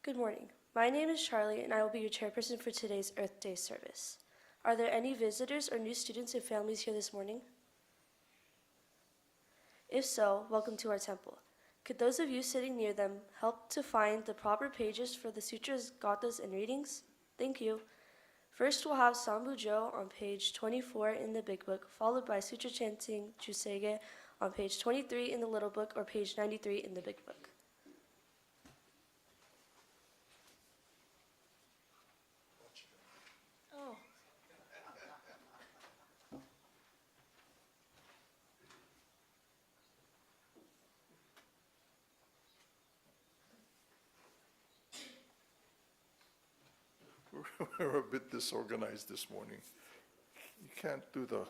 Good morning. My name is Charly, and I will be your chairperson for today's Earth Day service. Are there any visitors or new students and families here this morning? If so, welcome to our temple. Could those of you sitting near them help to find the proper pages for the sutras, gathas, and readings? Thank you. First, we'll have Sambujo on page 24 in the Big Book, followed by sutra chanting Juseige on page 23 in the Little Book or page 93 in the Big Book. Oh. We're a bit disorganized this morning. You can't do the...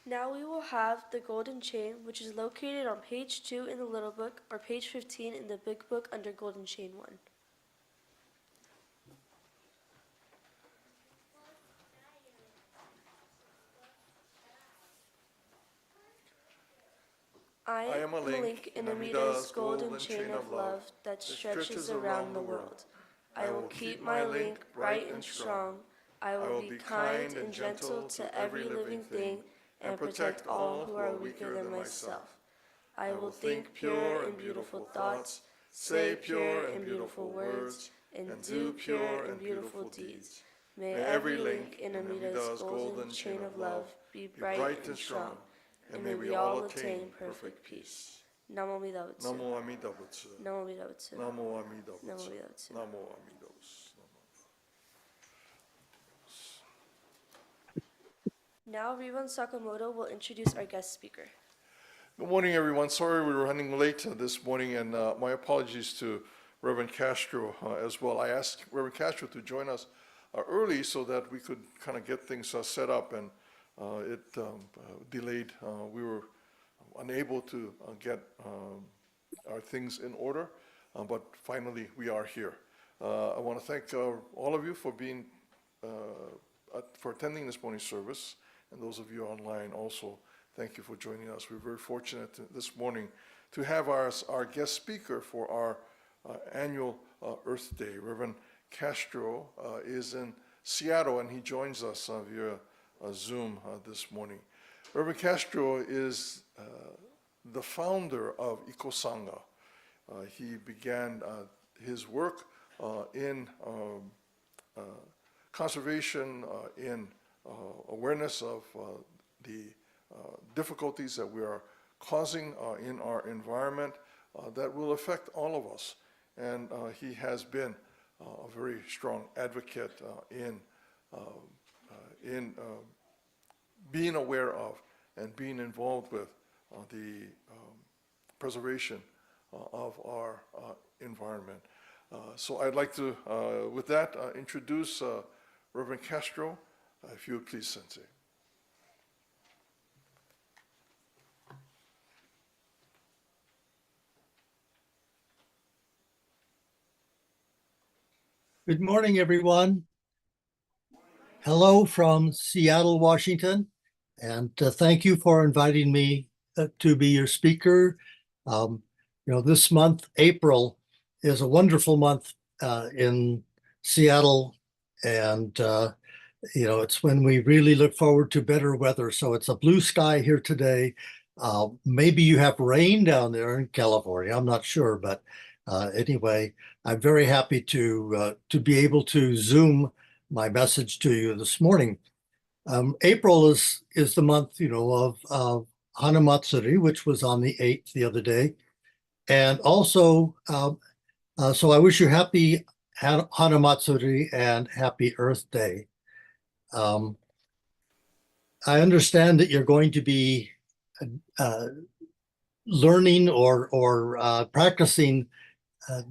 Now we will have the golden chain, which is located on page 2 in the little book or page 15 in the big book under golden chain 1. I am a link in Amida's golden chain of love that stretches around the world. I will keep my link bright and strong. I will be kind and gentle to every living thing and protect all who are weaker than myself. I will think pure and beautiful thoughts, say pure and beautiful words, and do pure and beautiful deeds. May every link in Amida's golden chain of love be bright and strong, and may we all attain perfect peace. Namo Amida Butsu. Namo Amida Butsu. Namo Amida Butsu. Namo Amida Butsu. Namo Amida Butsu. Namo Amida Butsu. Now Reverend Sakamoto will introduce our guest speaker. Good morning, everyone. Sorry we were running late this morning, and my apologies to Reverend Castro as well. I asked Reverend Castro to join us early so that we could kind of get things set up, and it delayed. We were unable to get our things in order, but finally we are here. I want to thank all of you for being for attending this morning's service, and those of you online also. Thank you for joining us. We're very fortunate this morning to have our guest speaker for our annual Earth Day. Reverend Castro is in Seattle, and he joins us via Zoom this morning. Reverend Castro is the founder of Iko Sangha. He began his work in conservation, in awareness of the difficulties that we are causing in our environment that will affect all of us. And he has been a very strong advocate in being aware of and being involved with the preservation of our environment. So I'd like to, with that, introduce Reverend Castro. If you would please, Sensei. Good morning, everyone. Hello from Seattle, Washington, and thank you for inviting me to be your speaker. This month, April, is a wonderful month in Seattle, and it's when we really look forward to better weather. So it's a blue sky here today. Maybe you have rain down there in California. I'm not sure, but anyway, I'm very happy to be able to Zoom my message to you this morning. April is the month, of Hanamatsuri, which was on the 8th the other day, and also, so I wish you happy Hanamatsuri and happy Earth Day. I understand that you're going to be learning or practicing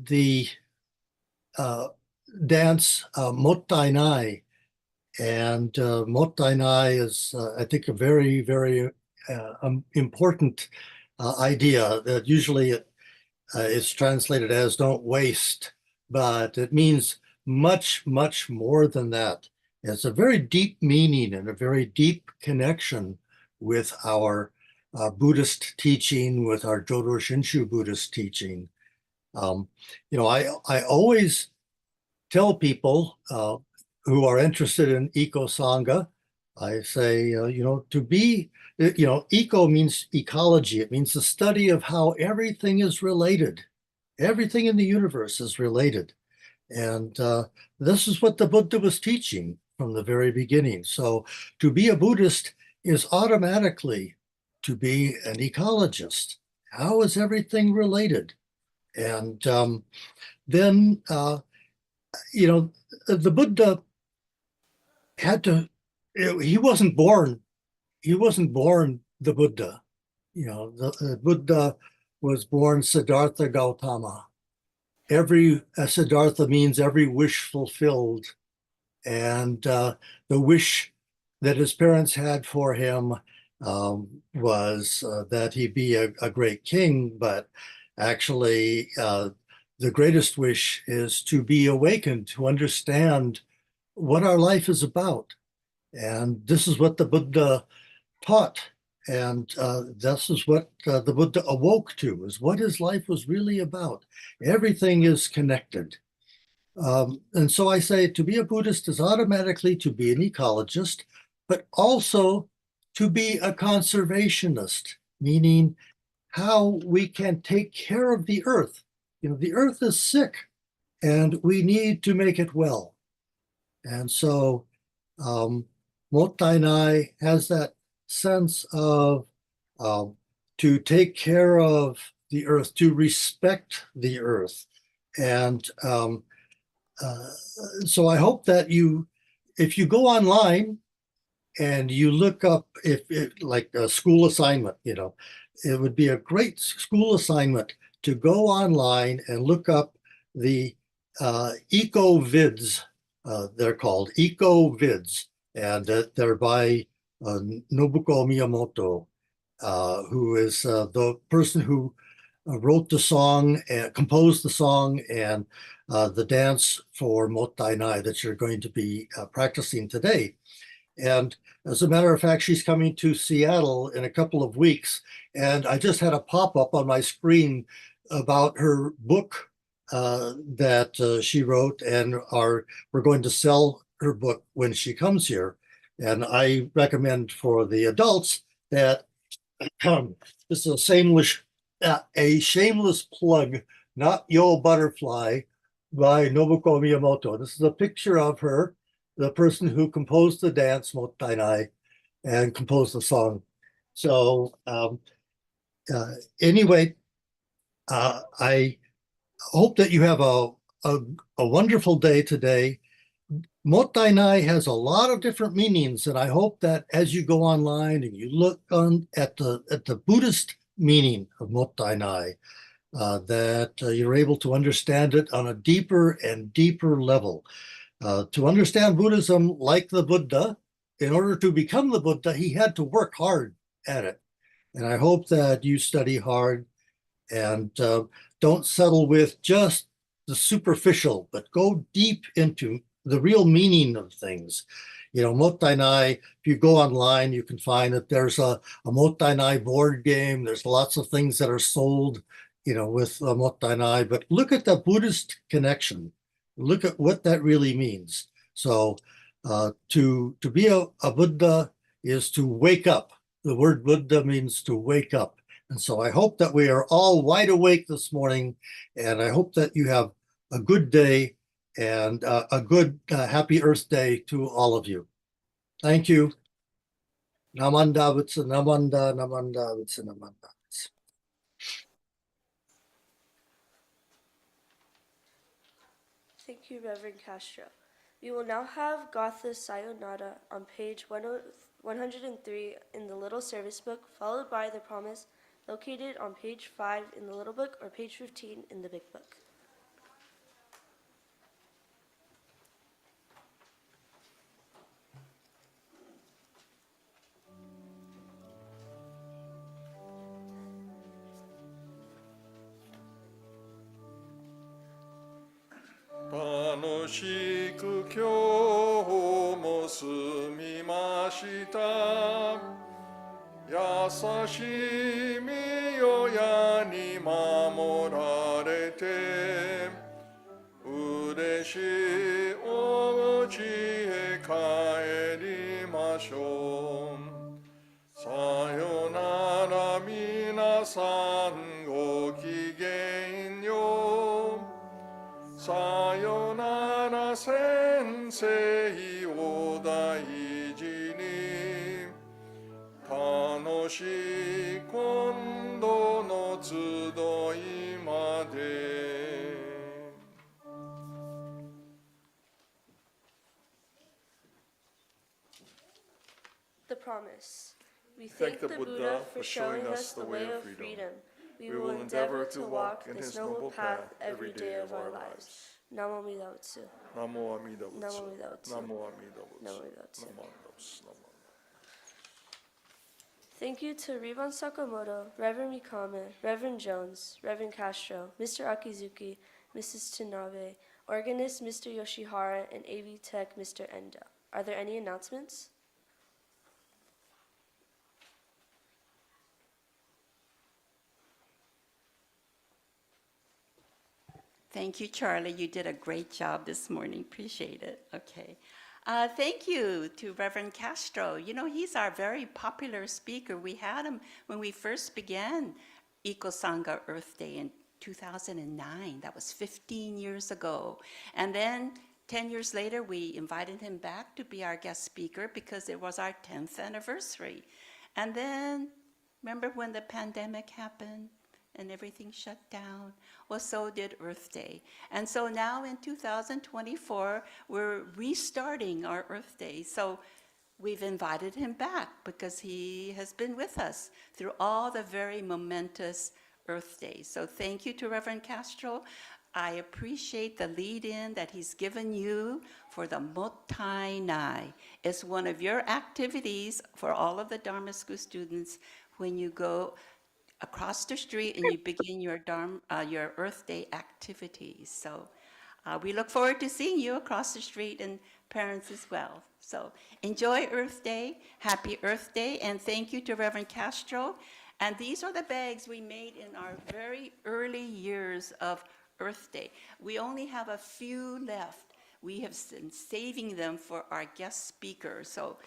the dance Mottai Nai, and Mottai Nai is, I think, a very, very important idea. That usually it is translated as "don't waste," but it means much, much more than that. It's a very deep meaning and a very deep connection with our Buddhist teaching, with our Jodo Shinshu Buddhist teaching. I always tell people who are interested in Iko Sangha, I say, to be, eco means ecology. It means the study of how everything is related. Everything in the universe is related. And this is what the Buddha was teaching from the very beginning. So to be a Buddhist is automatically to be an ecologist. How is everything related? And then, the Buddha had to, he wasn't born the Buddha. The Buddha was born Siddhartha Gautama. Siddhartha means every wish fulfilled. And the wish that his parents had for him was that he be a great king, but actually the greatest wish is to be awakened, to understand what our life is about. And this is what the Buddha taught. And this is what the Buddha awoke to, is what his life was really about. Everything is connected. And so I say to be a Buddhist is automatically to be an ecologist, but also to be a conservationist, meaning how we can take care of the earth. You know, the earth is sick and we need to make it well. And so Mottainai has that sense of to take care of the earth, to respect the earth. And so I hope that if you go online and you look up like a school assignment, you know, it would be a great school assignment to go online and look up the eco-vids. They're called eco-vids, and they're by Nobuko Miyamoto, who is the person who wrote the song and composed the song and the dance for Mottainai that you're going to be practicing today. And as a matter of fact, she's coming to Seattle in a couple of weeks. And I just had a pop-up on my screen about her book that she wrote, and we're going to sell her book when she comes here. And I recommend for the adults that this is a shameless plug, not Yo Butterfly by Nobuko Miyamoto. This is a picture of her, the person who composed the dance Mottainai and composed the song. So anyway, I hope that you have a wonderful day today. Mottainai has a lot of different meanings, and I hope that as you go online and you look at the Buddhist meaning of Mottainai, that you're able to understand it on a deeper and deeper level. To understand Buddhism like the Buddha, in order to become the Buddha, he had to work hard at it. And I hope that you study hard and don't settle with just the superficial, but go deep into the real meaning of things. You know, Mottainai, if you go online, you can find that there's a Mottainai board game. There's lots of things that are sold, you know, with Mottainai, but look at the Buddhist connection. Look at what that really means. So to be a Buddha is to wake up. The word Buddha means to wake up. And so I hope that we are all wide awake this morning, and I hope that you have a good day and a good happy Earth Day to all of you. Thank you. Namanda Vitsa, Namanda, Namanda Vitsa, Namanda Vitsa. Thank you, Reverend Castro. We will now have Gatha's Sayonara on page 103 in the Little Service Book, followed by the Promise, located on page 5 in the Little Book or page 15 in the Big Book. Tanoshii しく今日も済みました。優しい御代やに守られて、嬉しいお家へ帰りましょう。さよなら皆さんごきげんよう。さよなら先生を大事に。楽しい今度の集いまで。The Promise. We thank the Buddha for showing us the way of freedom. We will endeavor to walk this noble path every day of our lives. Namo Amida Butsu. Namo Amida Butsu. Namo Amida Butsu. Namo Amida Butsu. Namo Amida Butsu. Namo Amida Butsu. Thank you to Rinban Sakamoto, Reverend Mikame, Reverend Jones, Reverend Castro, Mr. Akizuki, Mrs. Tanabe, Organist Mr. Yoshihara, and AV Tech Mr. Enda. Are there any announcements? Thank you, Charlie. You did a great job this morning. Appreciate it. Okay. Thank you to Reverend Castro. You know, he's our very popular speaker. We had him when we first began Eco Sangha Earth Day in 2009. That was 15 years ago. And then 10 years later, we invited him back to be our guest speaker because it was our 10th anniversary. And then, remember when the pandemic happened? And everything shut down. Well, so did Earth Day. And so now in 2024, we're restarting our Earth Day. So we've invited him back because he has been with us through all the very momentous Earth Days. So thank you to Reverend Castro. I appreciate the lead-in that he's given you for the Mottai Nai. It's one of your activities for all of the Dharma School students when you go across the street and you begin your Earth Day activities. So we look forward to seeing you across the street and parents as well. So enjoy Earth Day, happy Earth Day, and thank you to Reverend Castro. And these are the bags we made in our very early years of Earth Day. We only have a few left. We have been saving them for our guest speaker. So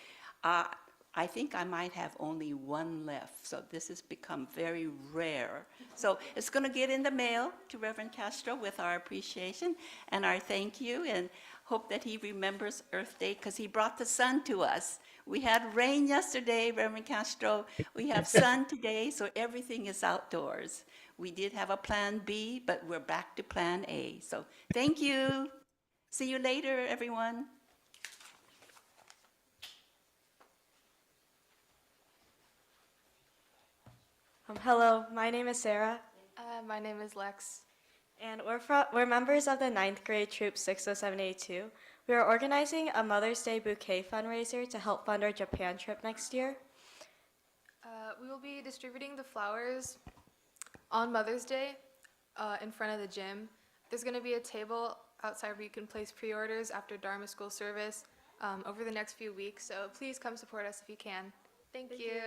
I think I might have only one left, so this has become very rare. So it's going to get in the mail to Reverend Castro with our appreciation and our thank you, and hope that he remembers Earth Day because he brought the sun to us. We had rain yesterday, Reverend Castro. We have sun today, so everything is outdoors. We did have a plan B, but we're back to plan A. So thank you. See you later, everyone. Hello, my name is Sarah, My name is Lex. and we're members of the 9th grade troop 60782. We are organizing a Mother's Day bouquet fundraiser to help fund our Japan trip next year. We will be distributing the flowers on Mother's Day in front of the gym. There's going to be a table outside where you can place pre-orders after Dharma school service over the next few weeks, so please come support us if you can. Thank you.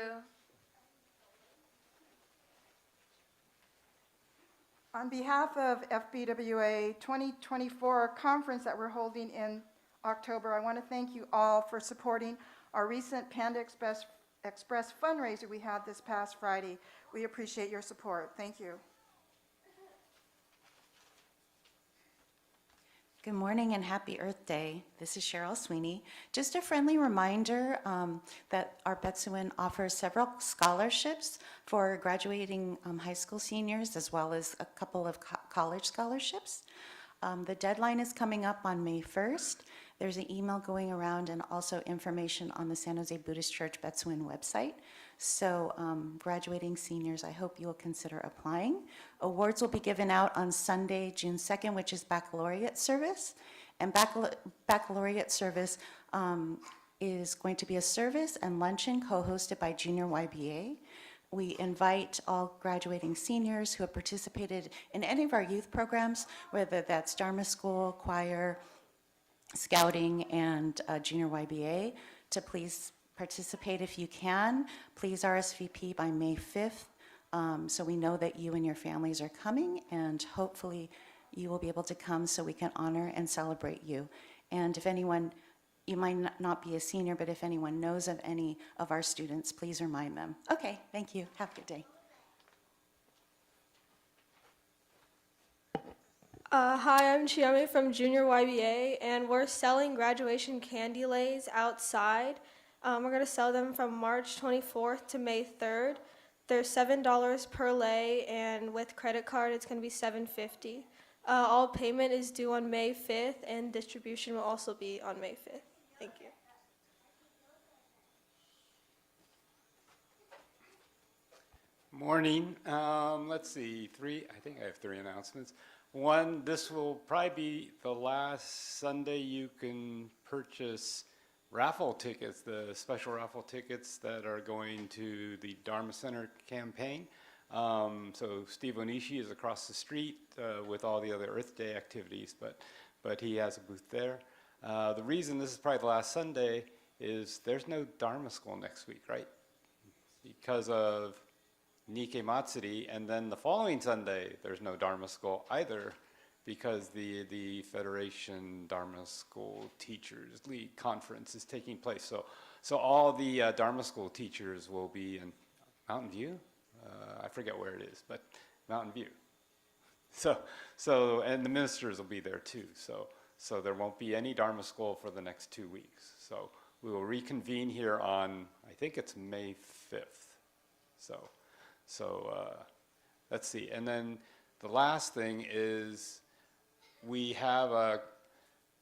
On behalf of FBWA 2024 conference that we're holding in October, I want to thank you all for supporting our recent Panda Express fundraiser we had this past Friday. We appreciate your support. Thank you. Good morning and happy Earth Day. This is Cheryl Sweeney. Just a friendly reminder that our Betsuin offers several scholarships for graduating high school seniors as well as a couple of college scholarships. The deadline is coming up on May 1st. There's an email going around and also information on the San Jose Buddhist Church Betsuin website. So graduating seniors, I hope you will consider applying. Awards will be given out on Sunday, June 2nd, which is baccalaureate service. And baccalaureate service is going to be a service and luncheon co-hosted by Junior YBA. We invite all graduating seniors who have participated in any of our youth programs, whether that's Dharma School, choir, scouting, and Junior YBA, to please participate if you can. Please RSVP by May 5th so we know that you and your families are coming, and hopefully you will be able to come so we can honor and celebrate you. And if anyone, you might not be a senior, but if anyone knows of any of our students, please remind them. Okay, thank you. Have a good day. Hi, I'm Chiame from Junior YBA, and we're selling graduation candy lays outside. We're going to sell them from March 24th to May 3rd. They're $7 per lay, and with credit card, it's going to be $7.50. All payment is due on May 5th, and distribution will also be on May 5th. Thank you. Morning. Let's see, I think I have three announcements. One, this will probably be the last Sunday you can purchase raffle tickets, the special raffle tickets that are going to the Dharma Center campaign. So Steve Onishi is across the street with all the other Earth Day activities, but he has a booth there. The reason this is probably the last Sunday is there's no Dharma school next week, right? Because of Nikkei Matsuri, and then the following Sunday there's no Dharma school either, because the Federation Dharma School Teachers League Conference is taking place. So all the Dharma School teachers will be in Mountain View. I forget where it is, but Mountain View. So and the ministers will be there too. So there won't be any Dharma school for the next 2 weeks. So we will reconvene here on, I think it's May 5th. So let's see. And then the last thing is we have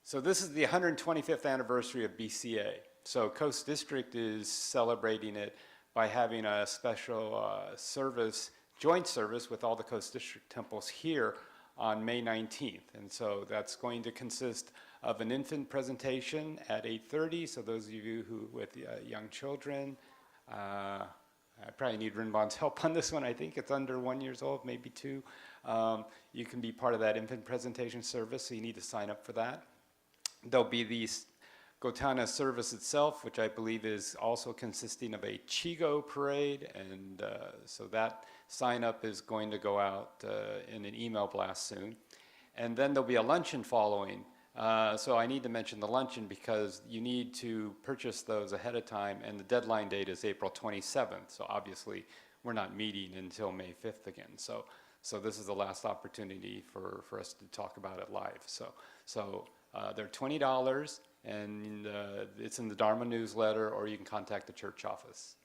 so this is the 125th anniversary of BCA. So Coast District is celebrating it by having a special service, joint service with all the Coast District temples here on May 19th. And so that's going to consist of an infant presentation at 8:30. So those of you who with young children, I probably need Rinban's help on this one. I think it's under 1 year old, maybe 2. You can be part of that infant presentation service, so you need to sign up for that. There'll be the Gotana service itself, which I believe is also consisting of a Chigo parade, and so that sign up is going to go out in an email blast soon. And then there'll be a luncheon following. So I need to mention the luncheon because you need to purchase those ahead of time, and the deadline date is April 27th. So obviously we're not meeting until May 5th again. So this is the last opportunity for us to talk about it live. So they're $20, and it's in the Dharma newsletter, or you can contact the church office.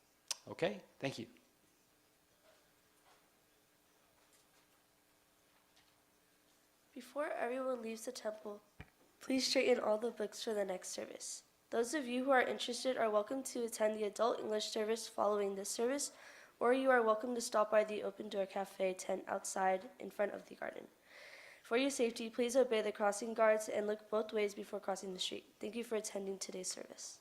Okay, thank you. Before everyone leaves the temple, please straighten all the books for the next service. Those of you who are interested are welcome to attend the adult English service following this service, or you are welcome to stop by the Open Door Cafe tent outside in front of the garden. For your safety, please obey the crossing guards and look both ways before crossing the street. Thank you for attending today's service.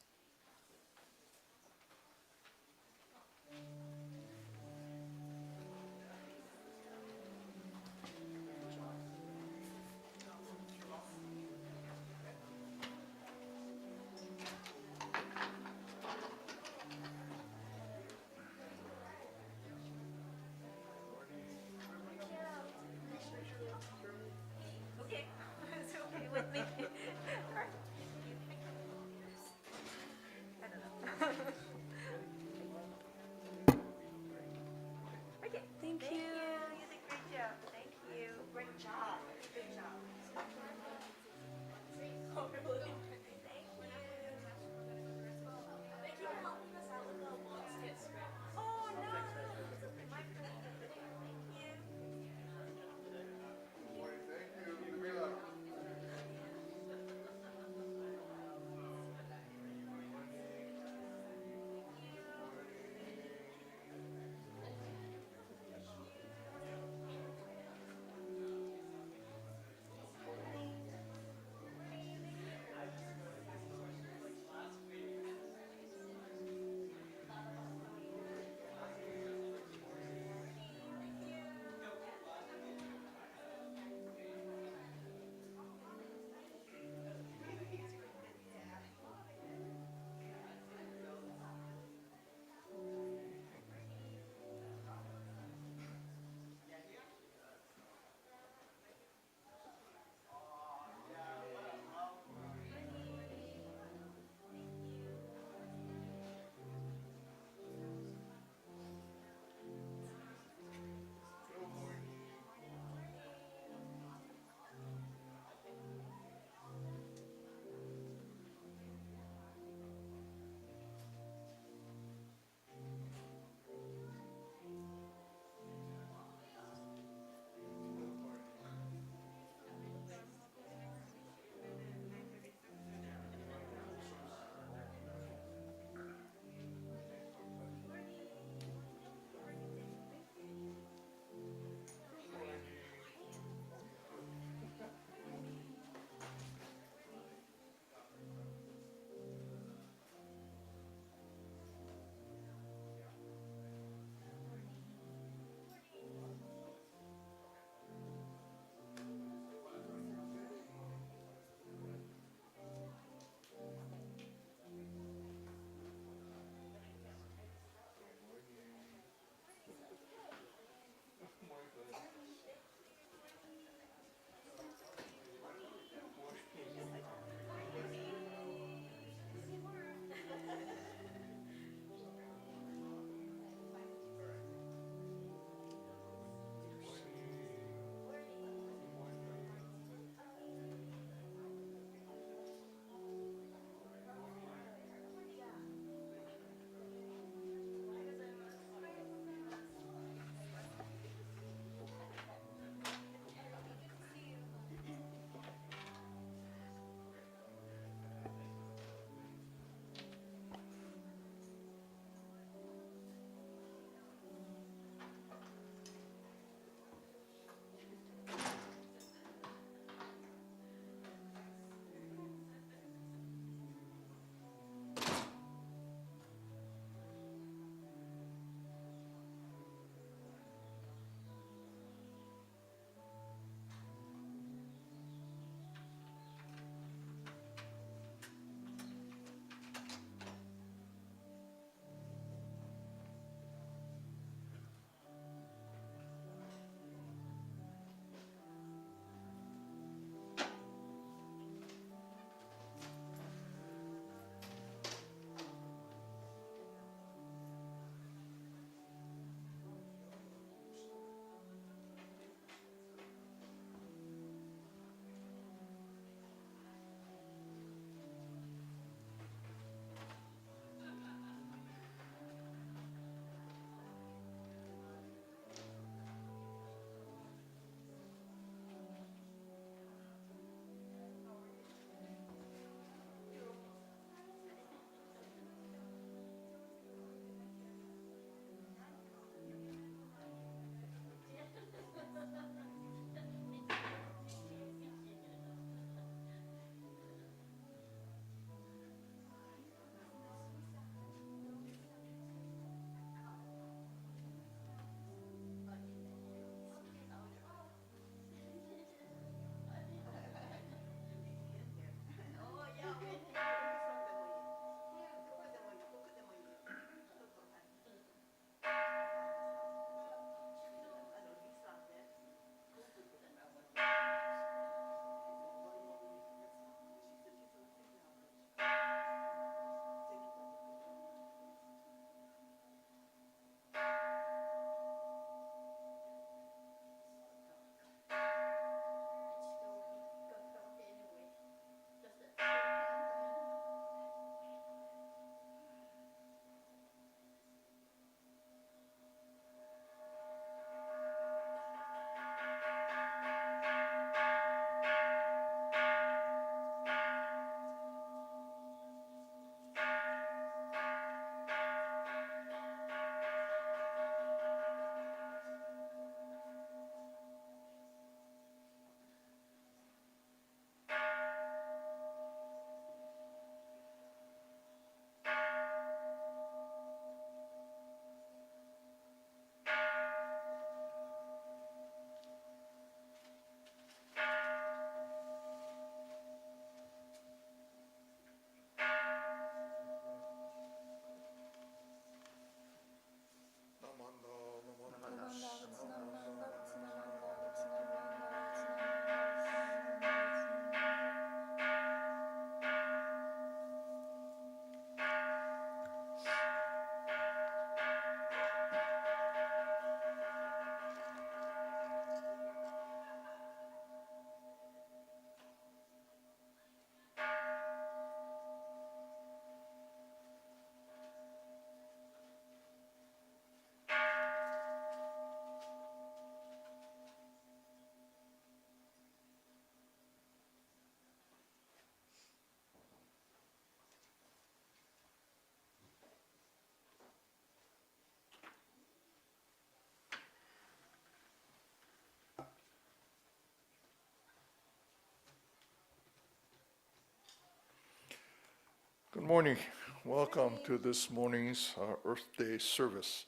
Good morning. Welcome to this morning's Earth Day service.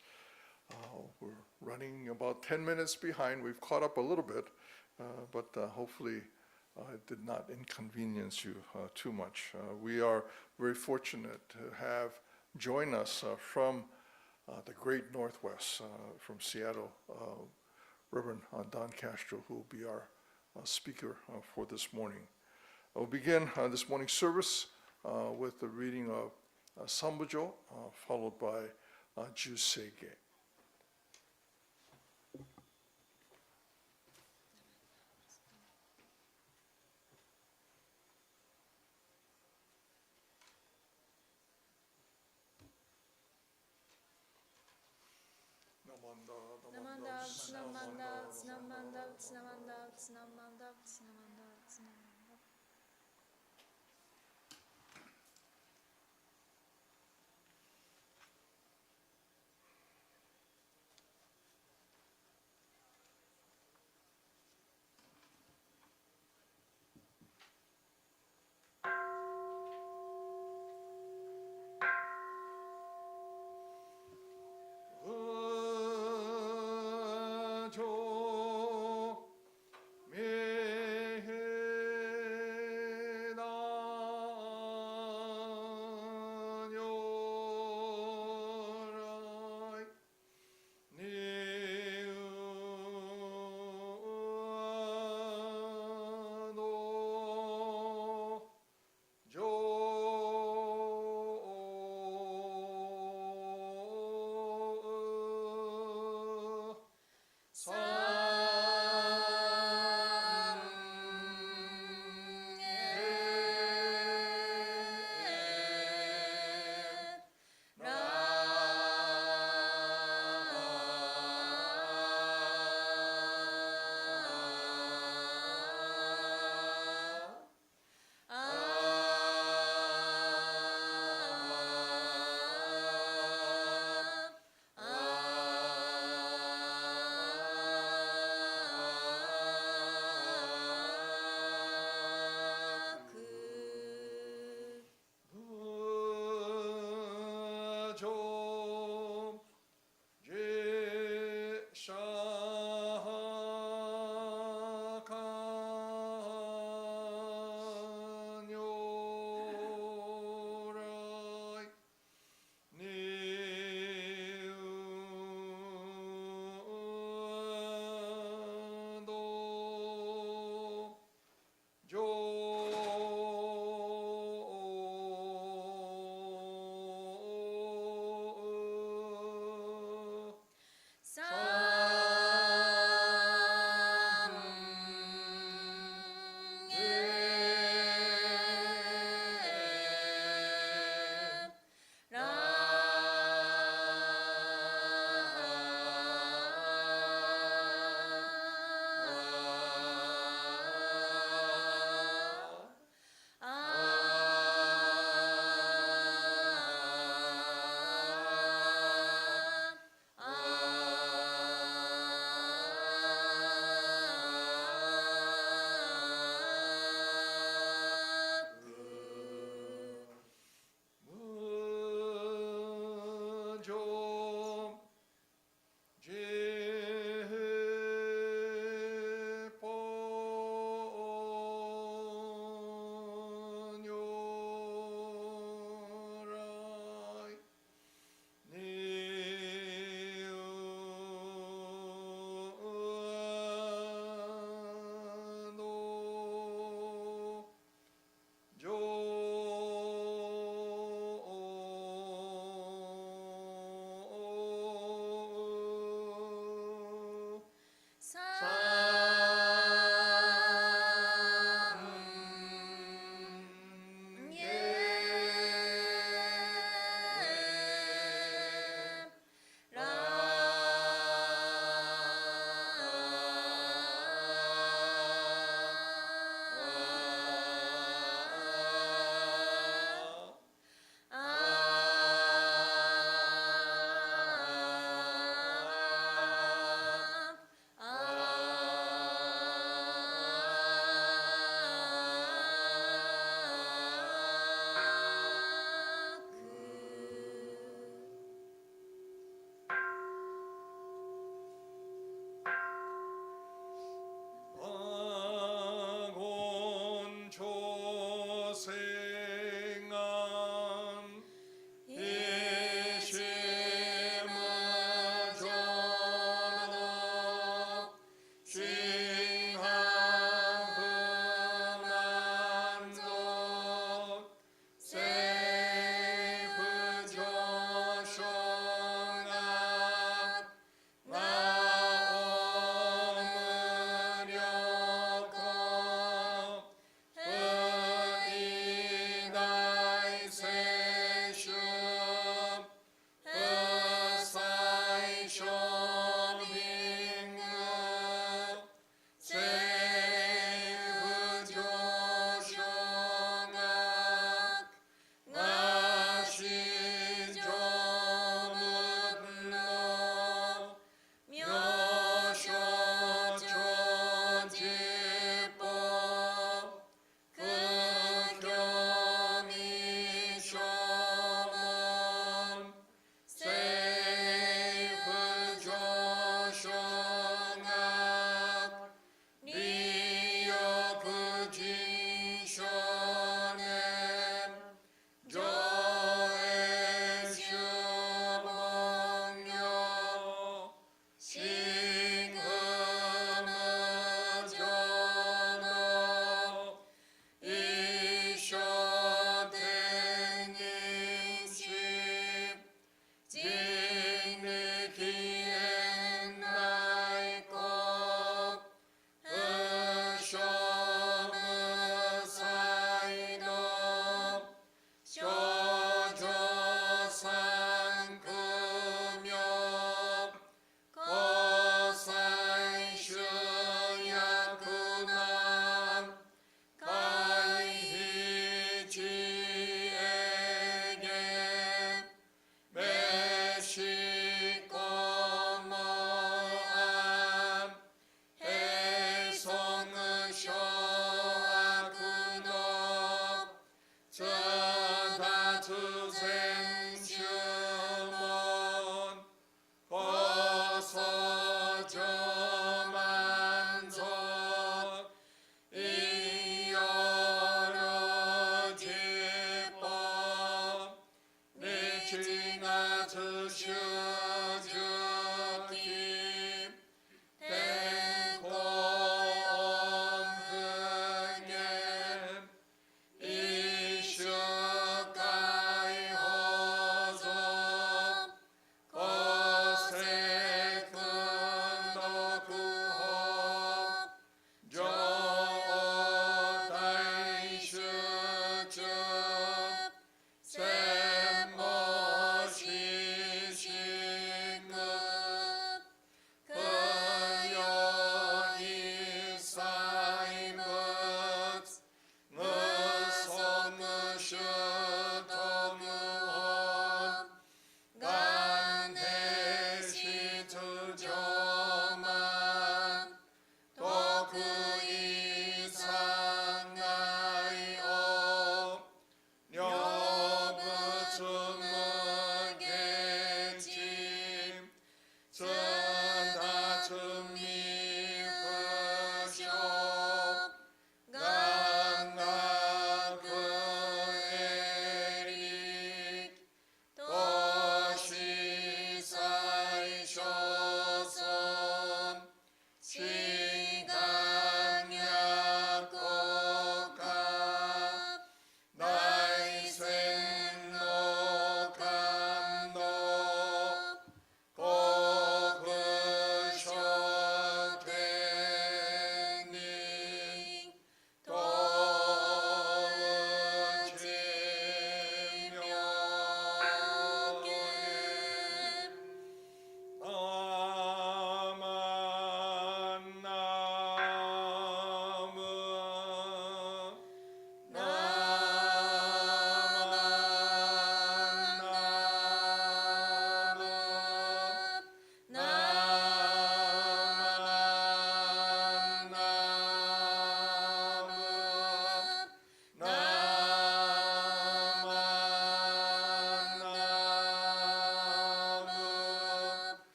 We're running about 10 minutes behind. We've caught up a little bit, but hopefully it did not inconvenience you too much. We are very fortunate to have join us from the great Northwest, from Seattle, Reverend Don Castro, who will be our speaker for this morning. We'll begin this morning's service with the reading of Sambujo, followed by Juseige.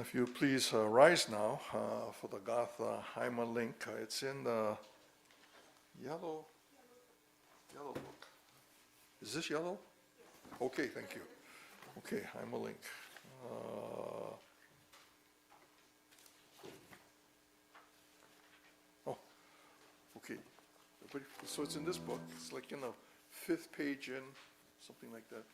If you please rise now for the Gatha Haima link. It's in the yellow book. Is this yellow? Okay, thank you. Okay, Haima link. Okay. So it's in this book. It's like in the 5th page in, something like that.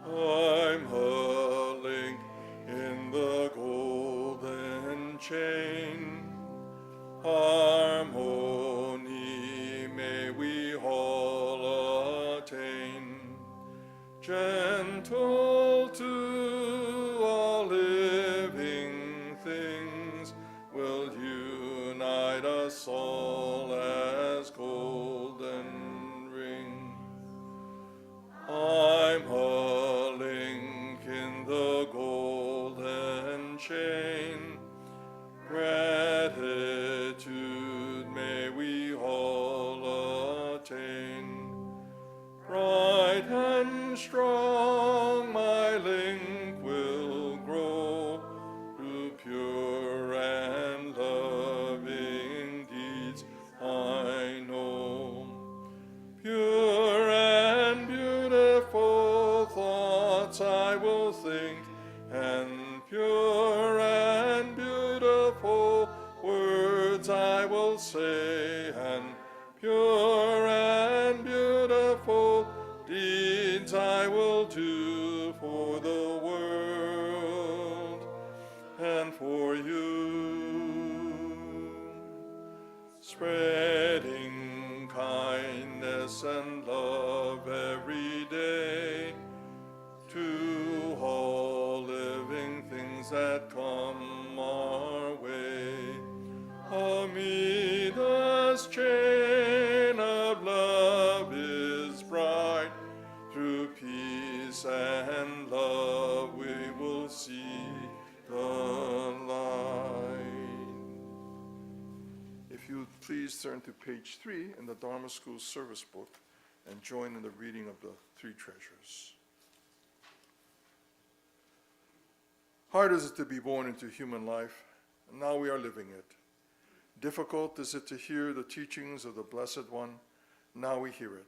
I'm a link in the golden chain. Harmony may we all attain. Gentle to all living things will you chain. Gratitude may we all attain. Bright and strong my link will grow through pure and loving deeds I know. Pure and beautiful thoughts I will think, and pure and beautiful words I will say, and pure and beautiful deeds I will do for the world and for you. Spreading kindness and love every day to all living things that come our way. Amida's chain of love is bright. Through peace and love we will see the light. If you would please turn to page 3 in the Dharma School service book and join in the reading of the three treasures. Hard is it to be born into human life, and now we are living it. Difficult is it to hear the teachings of the Blessed One, now we hear it.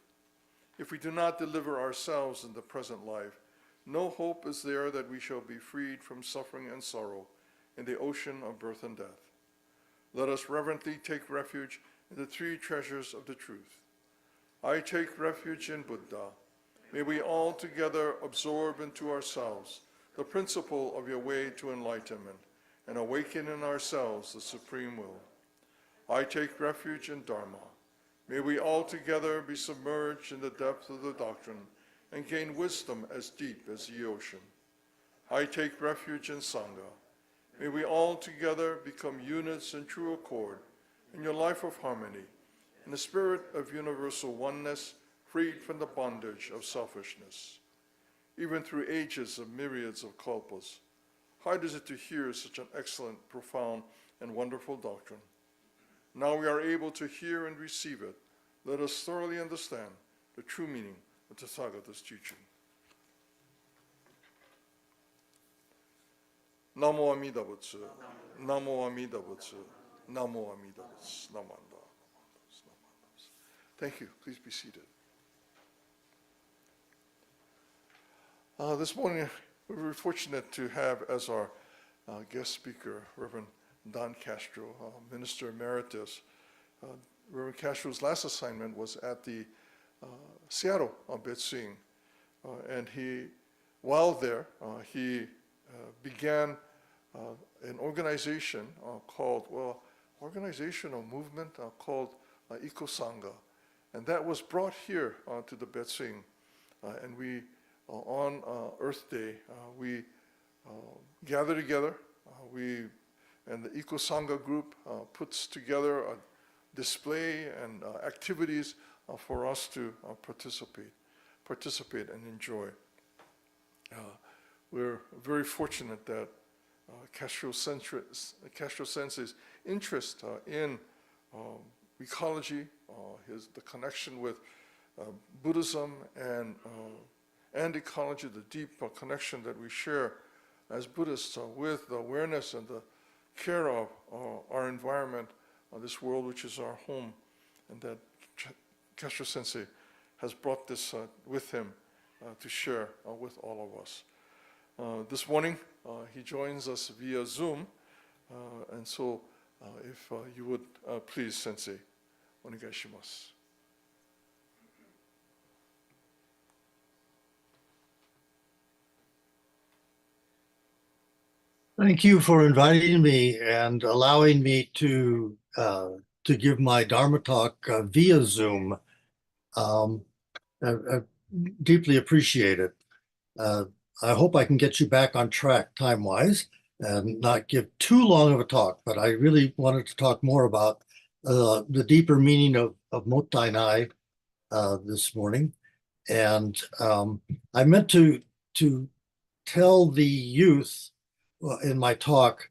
If we do not deliver ourselves in the present life, no hope is there that we shall be freed from suffering and sorrow in the ocean of birth and death. Let us reverently take refuge in the three treasures of the truth. I take refuge in Buddha. May we all together absorb into ourselves the principle of your way to enlightenment and awaken in ourselves the supreme will. I take refuge in Dharma. May we all together be submerged in the depth of the doctrine and gain wisdom as deep as the ocean. I take refuge in Sangha. May we all together become units in true accord in your life of harmony, in the spirit of universal oneness, freed from the bondage of selfishness. Even through ages of myriads of kalpas, hard is it to hear such an excellent, profound, and wonderful doctrine. Now we are able to hear and receive it. Let us thoroughly understand the true meaning of Tathagata's teaching. Namo Amida Butsu, Namo Amida Butsu, Namo Amida Butsu, Namanda. Thank you. Please be seated. This morning, we were fortunate to have as our guest speaker, Reverend Don Castro, Minister Emeritus. Reverend Castro's last assignment was at the Seattle Betsuin, and while there, he began an organization organizational movement called Eco-Sangha, and that was brought here to the Betsuin, and we on Earth Day, we gather together. And the Eco-Sangha group puts together a display and activities for us to participate and enjoy. We're very fortunate that Castro Sensei's interest in ecology, the connection with Buddhism and ecology, the deep connection that we share as Buddhists with the awareness and the care of our environment, this world which is our home, and that Castro Sensei has brought this with him to share with all of us. This morning, he joins us via Zoom, and so if you would please, Sensei, onegai shimasu. Thank you for inviting me and allowing me to give my Dharma talk via Zoom. I deeply appreciate it. I hope I can get you back on track time-wise and not give too long of a talk, but I really wanted to talk more about the deeper meaning of Mottainai this morning. And I meant to tell the youth in my talk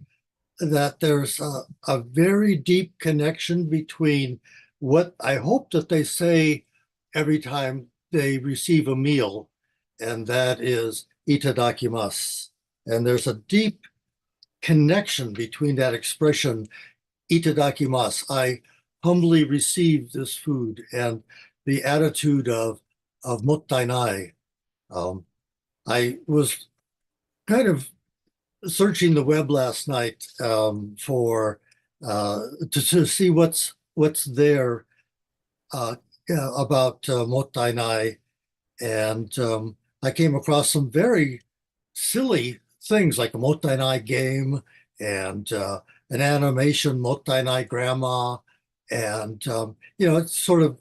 that there's a very deep connection between what I hope that they say every time they receive a meal, and that is itadakimasu. And there's a deep connection between that expression, itadakimasu, I humbly receive this food, and the attitude of mottainai. I was kind of searching the web last night for to see what's there about mottainai, and I came across some very silly things like a mottainai game and an animation, mottainai grandma, and it sort of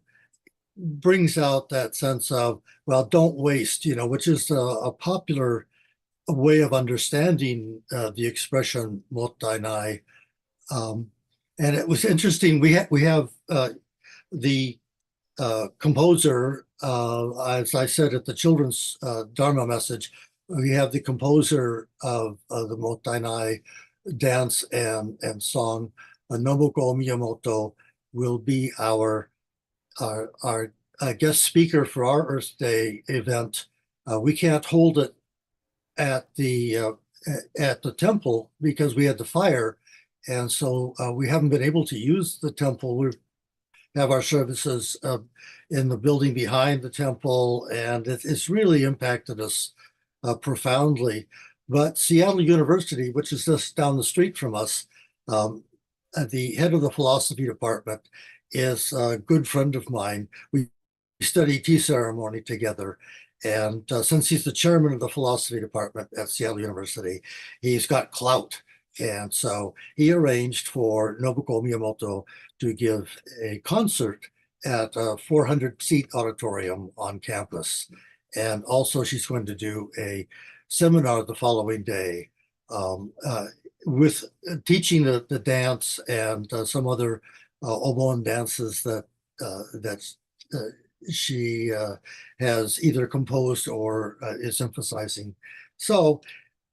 brings out that sense of, well, don't waste, which is a popular way of understanding the expression mottainai. And it was interesting. We have the composer, as I said at the children's Dharma message, we have the composer of the mottainai dance and song, Nobuko Miyamoto, will be our guest speaker for our Earth Day event. We can't hold it at the temple because we had the fire, and so we haven't been able to use the temple. We have our services in the building behind the temple, and it's really impacted us profoundly. But Seattle University, which is just down the street from us, the head of the philosophy department is a good friend of mine. We study tea ceremony together. And since he's the chairman of the philosophy department at Seattle University, he's got clout. And so he arranged for Nobuko Miyamoto to give a concert at a 400-seat auditorium on campus. And also she's going to do a seminar the following day with teaching the dance and some other Obon dances that she has either composed or is emphasizing. So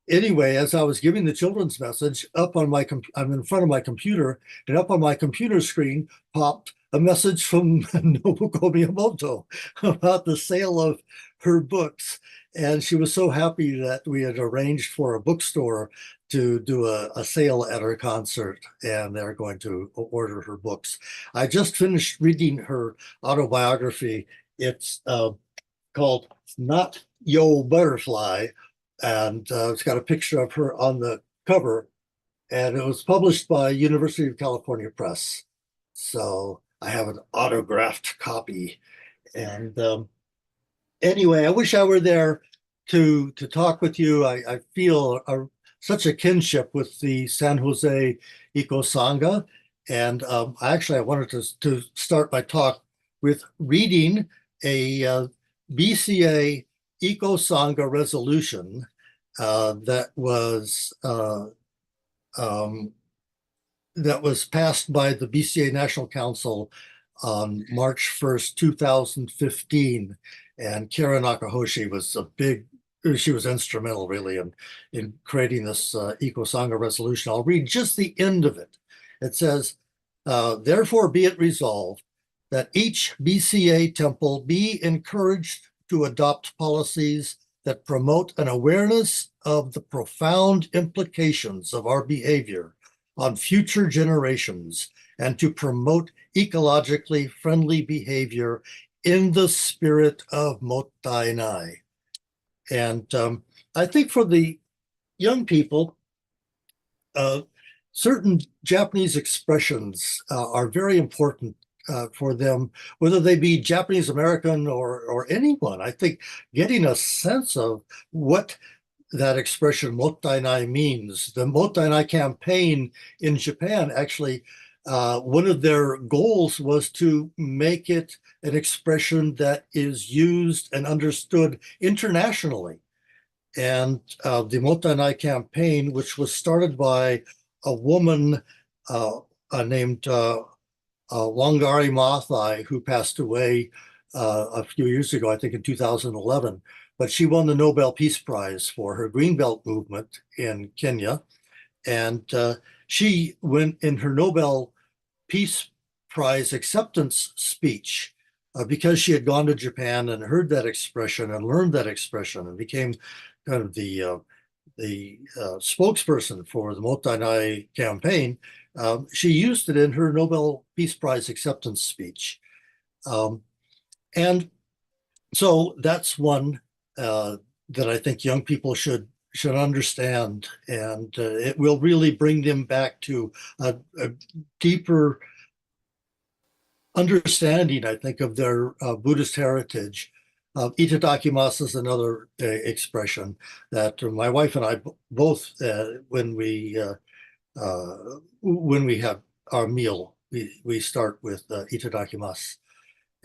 anyway, as I was giving the children's message, I'm in front of my computer, and up on my computer screen popped a message from Nobuko Miyamoto about the sale of her books. And she was so happy that we had arranged for a bookstore to do a sale at her concert, and they're going to order her books. I just finished reading her autobiography. It's called Not Yo Butterfly, and it's got a picture of her on the cover, and it was published by University of California Press. So I have an autographed copy. And anyway, I wish I were there to talk with you. I feel such a kinship with the San Jose Eco Sangha. And I wanted to start my talk with reading a BCA Eco Sangha resolution that was passed by the BCA National Council on March 1st, 2015. And Karen Nakahoshi she was instrumental really in creating this Eco Sangha resolution. I'll read just the end of it. It says, therefore be it resolved that each BCA temple be encouraged to adopt policies that promote an awareness of the profound implications of our behavior on future generations and to promote ecologically friendly behavior in the spirit of mottainai. And I think for the young people, certain Japanese expressions are very important for them, whether they be Japanese American or anyone. I think getting a sense of what that expression mottainai means. The mottainai campaign in Japan actually, one of their goals was to make it an expression that is used and understood internationally. And the mottainai campaign, which was started by a woman named Wangari Maathai, who passed away a few years ago, I think in 2011, but she won the Nobel Peace Prize for her Greenbelt movement in Kenya. And she went in her Nobel Peace Prize acceptance speech because she had gone to Japan and heard that expression and learned that expression and became kind of the spokesperson for the Mottainai campaign. She used it in her Nobel Peace Prize acceptance speech. And so that's one that I think young people should understand, and it will really bring them back to a deeper understanding, I think, of their Buddhist heritage. Itadakimasu is another expression that my wife and I both, when we have our meal, we start with itadakimasu.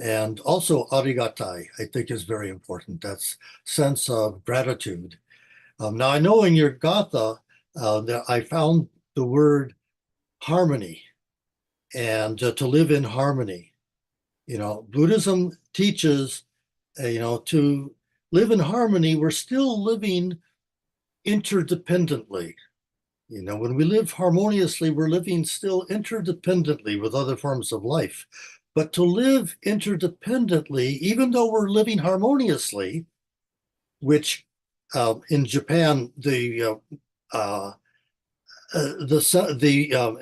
And also arigatai, I think, is very important. That's sense of gratitude. Now, I know in your Gatha that I found the word harmony and to live in harmony. Buddhism teaches, to live in harmony. We're still living interdependently. When we live harmoniously, we're living still interdependently with other forms of life. But to live interdependently, even though we're living harmoniously, which in Japan, the Buddhist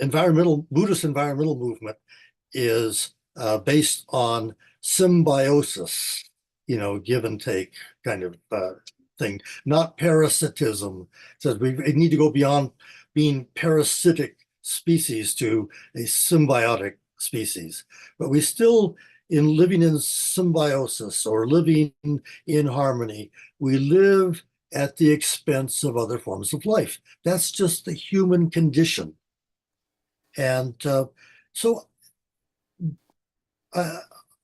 environmental movement is based on symbiosis, give and take kind of thing, not parasitism. So we need to go beyond being parasitic species to a symbiotic species, but we still, in living in symbiosis or living in harmony, we live at the expense of other forms of life. That's just the human condition. And so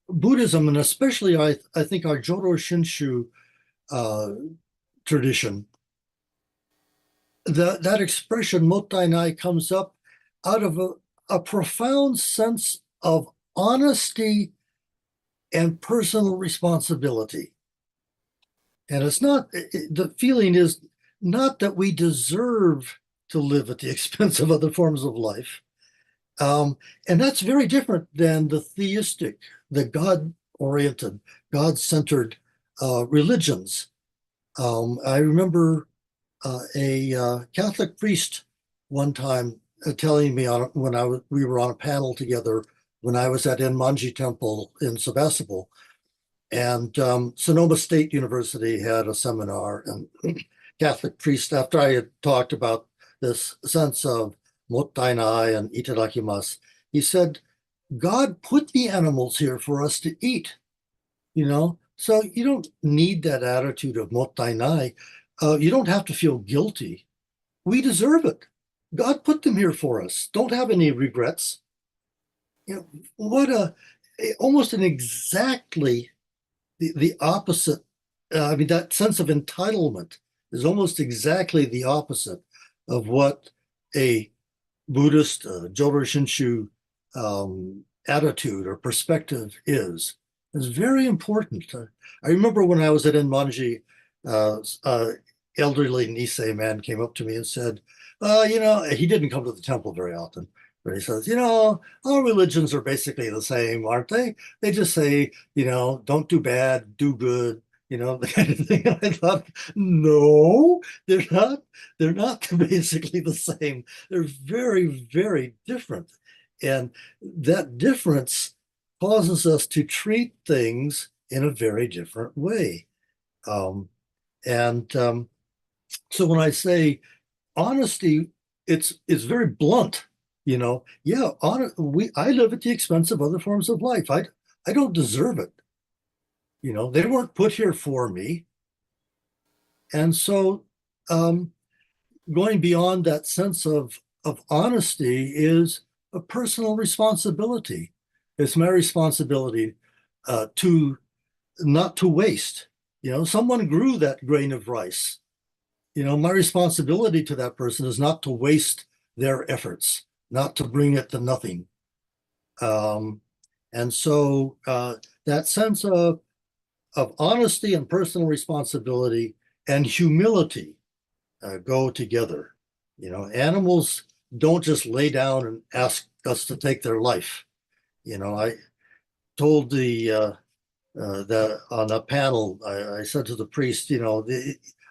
Buddhism, and especially I think our Jodo Shinshu tradition, that expression mottainai comes up out of a profound sense of honesty and personal responsibility. And it's not, the feeling is not that we deserve to live at the expense of other forms of life. And that's very different than the theistic, the God-oriented, God-centered religions. I remember a Catholic priest one time telling me when we were on a panel together when I was at Enmanji Temple in Sebastopol, and Sonoma State University had a seminar, and Catholic priest, after I had talked about this sense of mottainai and itadakimasu, he said, God put the animals here for us to eat, so you don't need that attitude of mottainai. You don't have to feel guilty. We deserve it. God put them here for us. Don't have any regrets. Almost an exactly the opposite. That sense of entitlement is almost exactly the opposite of what a Buddhist Jodo Shinshu attitude or perspective is. It's very important. I remember when I was at Enmanji, elderly Nisei man came up to me and said, he didn't come to the temple very often, but he says, all religions are basically the same, aren't they? They just say, don't do bad, do good, the kind of thing. And I thought, no, they're not. They're not basically the same. They're very, very different. And that difference causes us to treat things in a very different way. So when I say honesty, it's very blunt. I live at the expense of other forms of life. I don't deserve it. They weren't put here for me. And so going beyond that sense of honesty is a personal responsibility. It's my responsibility to not to waste. Someone grew that grain of rice. My responsibility to that person is not to waste their efforts, not to bring it to nothing. And so that sense of of honesty and personal responsibility and humility go together. You know, animals don't just lay down and ask us to take their life. You know, I told that on a panel, I said to the priest, you know,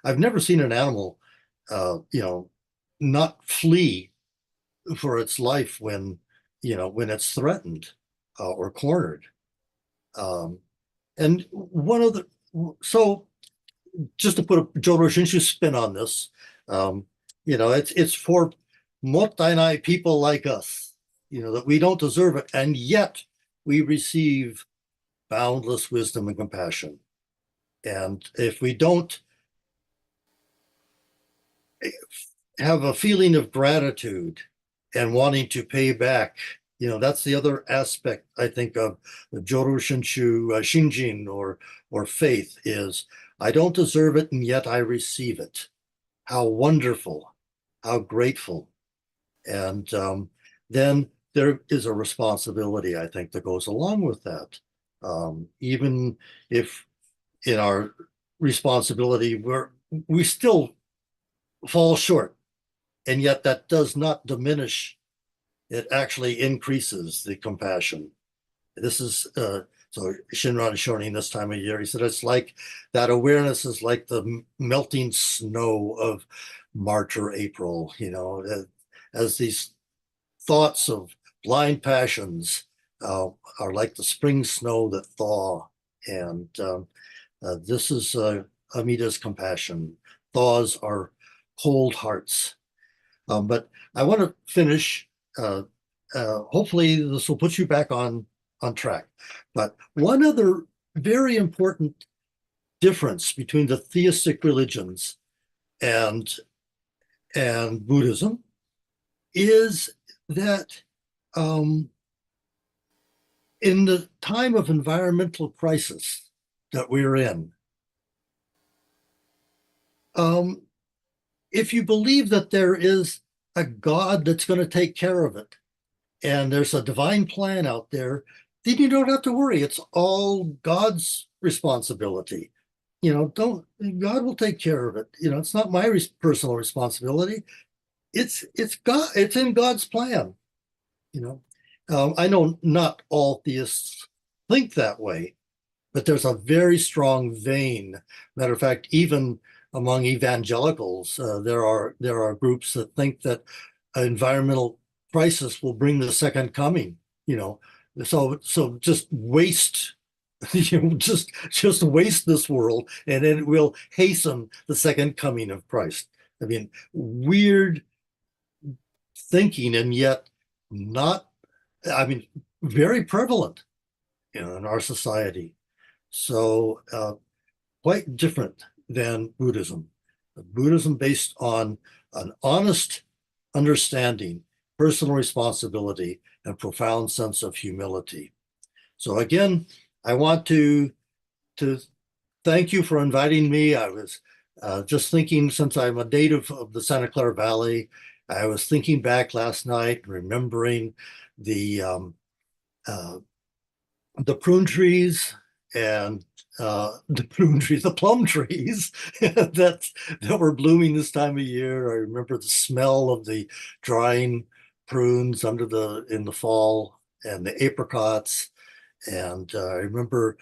I've never seen an animal, you know, not flee for its life when, you know, when it's threatened or cornered. And one of the, so just to put a Jodo Shinshu spin on this, you know, it's for mottainai people like us, you know, that we don't deserve it, and yet we receive boundless wisdom and compassion. And if we don't have a feeling of gratitude and wanting to pay back, you know, that's the other aspect, I think, of the Jodo Shinshu Shinjin or faith is, I don't deserve it, and yet I receive it. How wonderful, how grateful. And then there is a responsibility, I think, that goes along with that. Even if in our responsibility, we still fall short, and yet that does not diminish. It actually increases the compassion. This is, so Shinran Shonin this time of year, he said, it's like that awareness is like the melting snow of March or April, you know, as these thoughts of blind passions are like the spring snow that thaw. And this is Amida's compassion. Thaws are cold hearts. But I want to finish. Hopefully this will put you back on track. But one other very important difference between the theistic religions and Buddhism is that in the time of environmental crisis that we're in, if you believe that there is a God that's going to take care of it, and there's a divine plan out there, then you don't have to worry. It's all God's responsibility. You know, God will take care of it. You know, it's not my personal responsibility. It's God. It's in God's plan. You know, I know not all theists think that way, but there's a very strong vein. Matter of fact, even among evangelicals, there are groups that think that environmental crisis will bring the second coming. You know, so just waste, you know, just waste this world, and then it will hasten the second coming of Christ. I mean, weird thinking, and yet not. I mean, very prevalent, you know, in our society. So quite different than Buddhism. Buddhism based on an honest understanding, personal responsibility, and profound sense of humility. So again, I want to thank you for inviting me. I was just thinking, since I'm a native of the Santa Clara Valley, I was thinking back last night, remembering the prune trees and the plum trees that were blooming this time of year. I remember the smell of the drying prunes in the fall, and the apricots. And I remember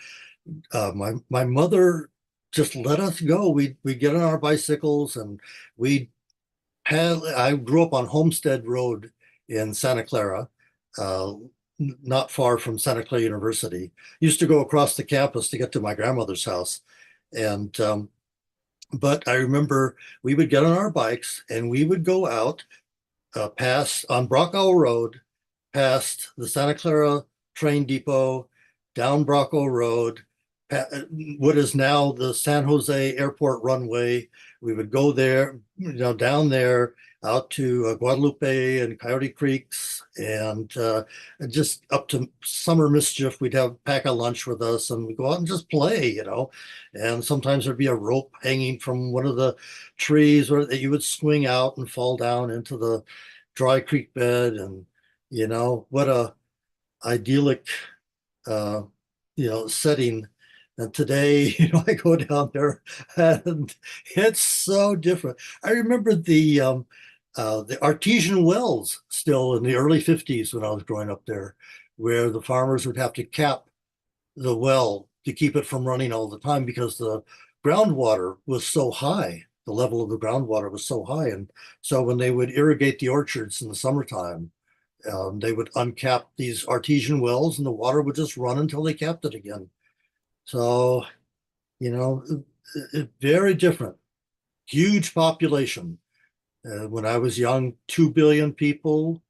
my mother just let us go. We'd get on our bicycles, and I grew up on Homestead Road in Santa Clara, not far from Santa Clara University. Used to go across the campus to get to my grandmother's house. And but I remember we would get on our bikes and we would go out past on Brockwell Road, past the Santa Clara train depot, down Brockwell Road, what is now the San Jose Airport runway. We would go there, you know, down there, out to Guadalupe and Coyote Creeks, and just up to Summer Mischief. We'd pack a lunch with us, and we'd go out and just play, you know. And sometimes there'd be a rope hanging from one of the trees that you would swing out and fall down into the dry creek bed. And, you know, what a idyllic, you know, setting And today, I go down there and it's so different. I remember the artesian wells still in the early 50s when I was growing up there, where the farmers would have to cap the well to keep it from running all the time because the groundwater was so high. The level of the groundwater was so high. And so when they would irrigate the orchards in the summertime, they would uncap these artesian wells and the water would just run until they capped it again. So, very different, huge population. When I was young, 2 billion people,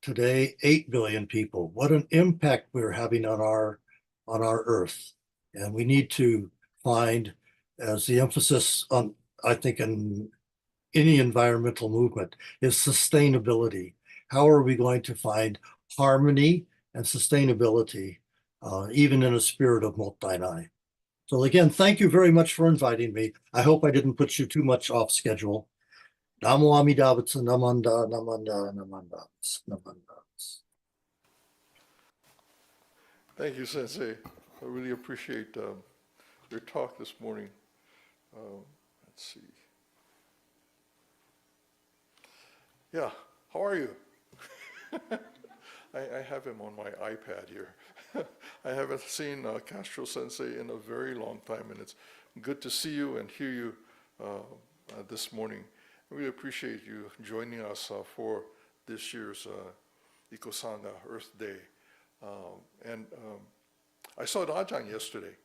today, 8 billion people. What an impact we're having on our earth. And we need to find, as the emphasis on, I think, in any environmental movement, is sustainability. How are we going to find harmony and sustainability, even in a spirit of mottainai? So again, thank you very much for inviting me. I hope I didn't put you too much off schedule. Namo Amida Butsu, Namanda, Namanda, Namanda, Namanda. Thank you, Sensei. I really appreciate your talk this morning. Let's see. Yeah, how are you? I have him on my iPad here. I haven't seen Castro Sensei in a very long time, and it's good to see you and hear you this morning. I really appreciate you joining us for this year's Ikosanga Earth Day. And I saw Rajan yesterday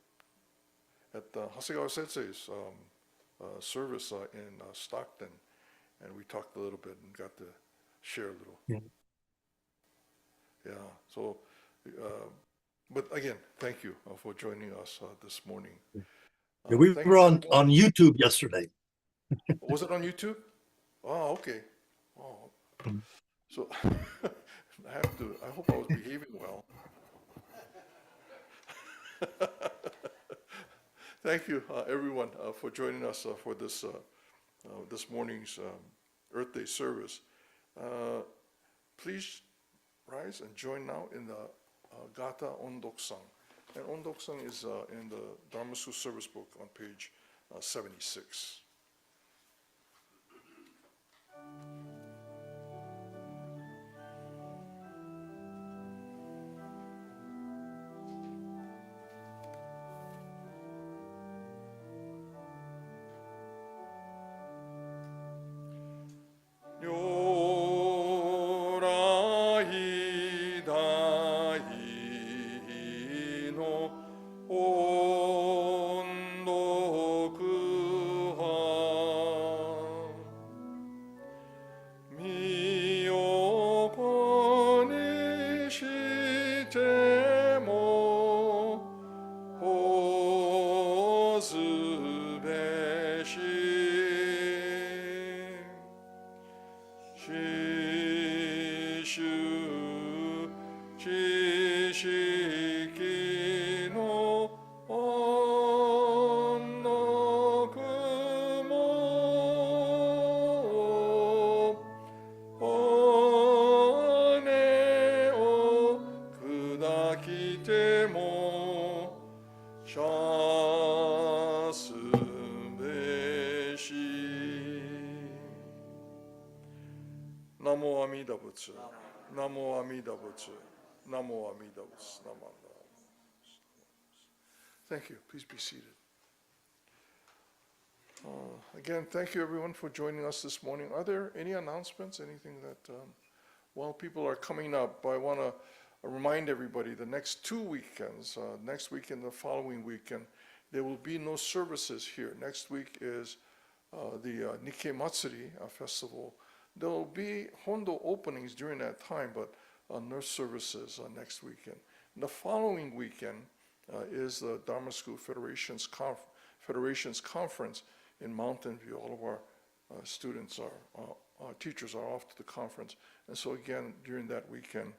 at Hasegawa Sensei's service in Stockton, and we talked a little bit and got to share a little. Yeah, so, but again, thank you for joining us this morning. Yeah, we were on YouTube yesterday. Was it on YouTube? Oh, okay. Oh, so I hope I was behaving well. Thank you, everyone, for joining us for this morning's Earth Day service. Please rise and join now in the Gatha Ondokusan. And Ondokusan is in the Dharma School Service Book on page 76. Namo Amida Butsu. Namo Amida Butsu. Namo Amida Butsu. Namanda. Thank you. Please be seated. Again, thank you everyone for joining us this morning. Are there any announcements? Anything that, while people are coming up, I want to remind everybody the next 2 weekends, next weekend, the following weekend, there will be no services here. Next week is the Nikkei Matsuri festival. There will be Hondo openings during that time, but nurse services next weekend. And the following weekend is the Dharma School Federation's conference in Mountain View. All of our students our teachers are off to the conference. And so again, during that weekend,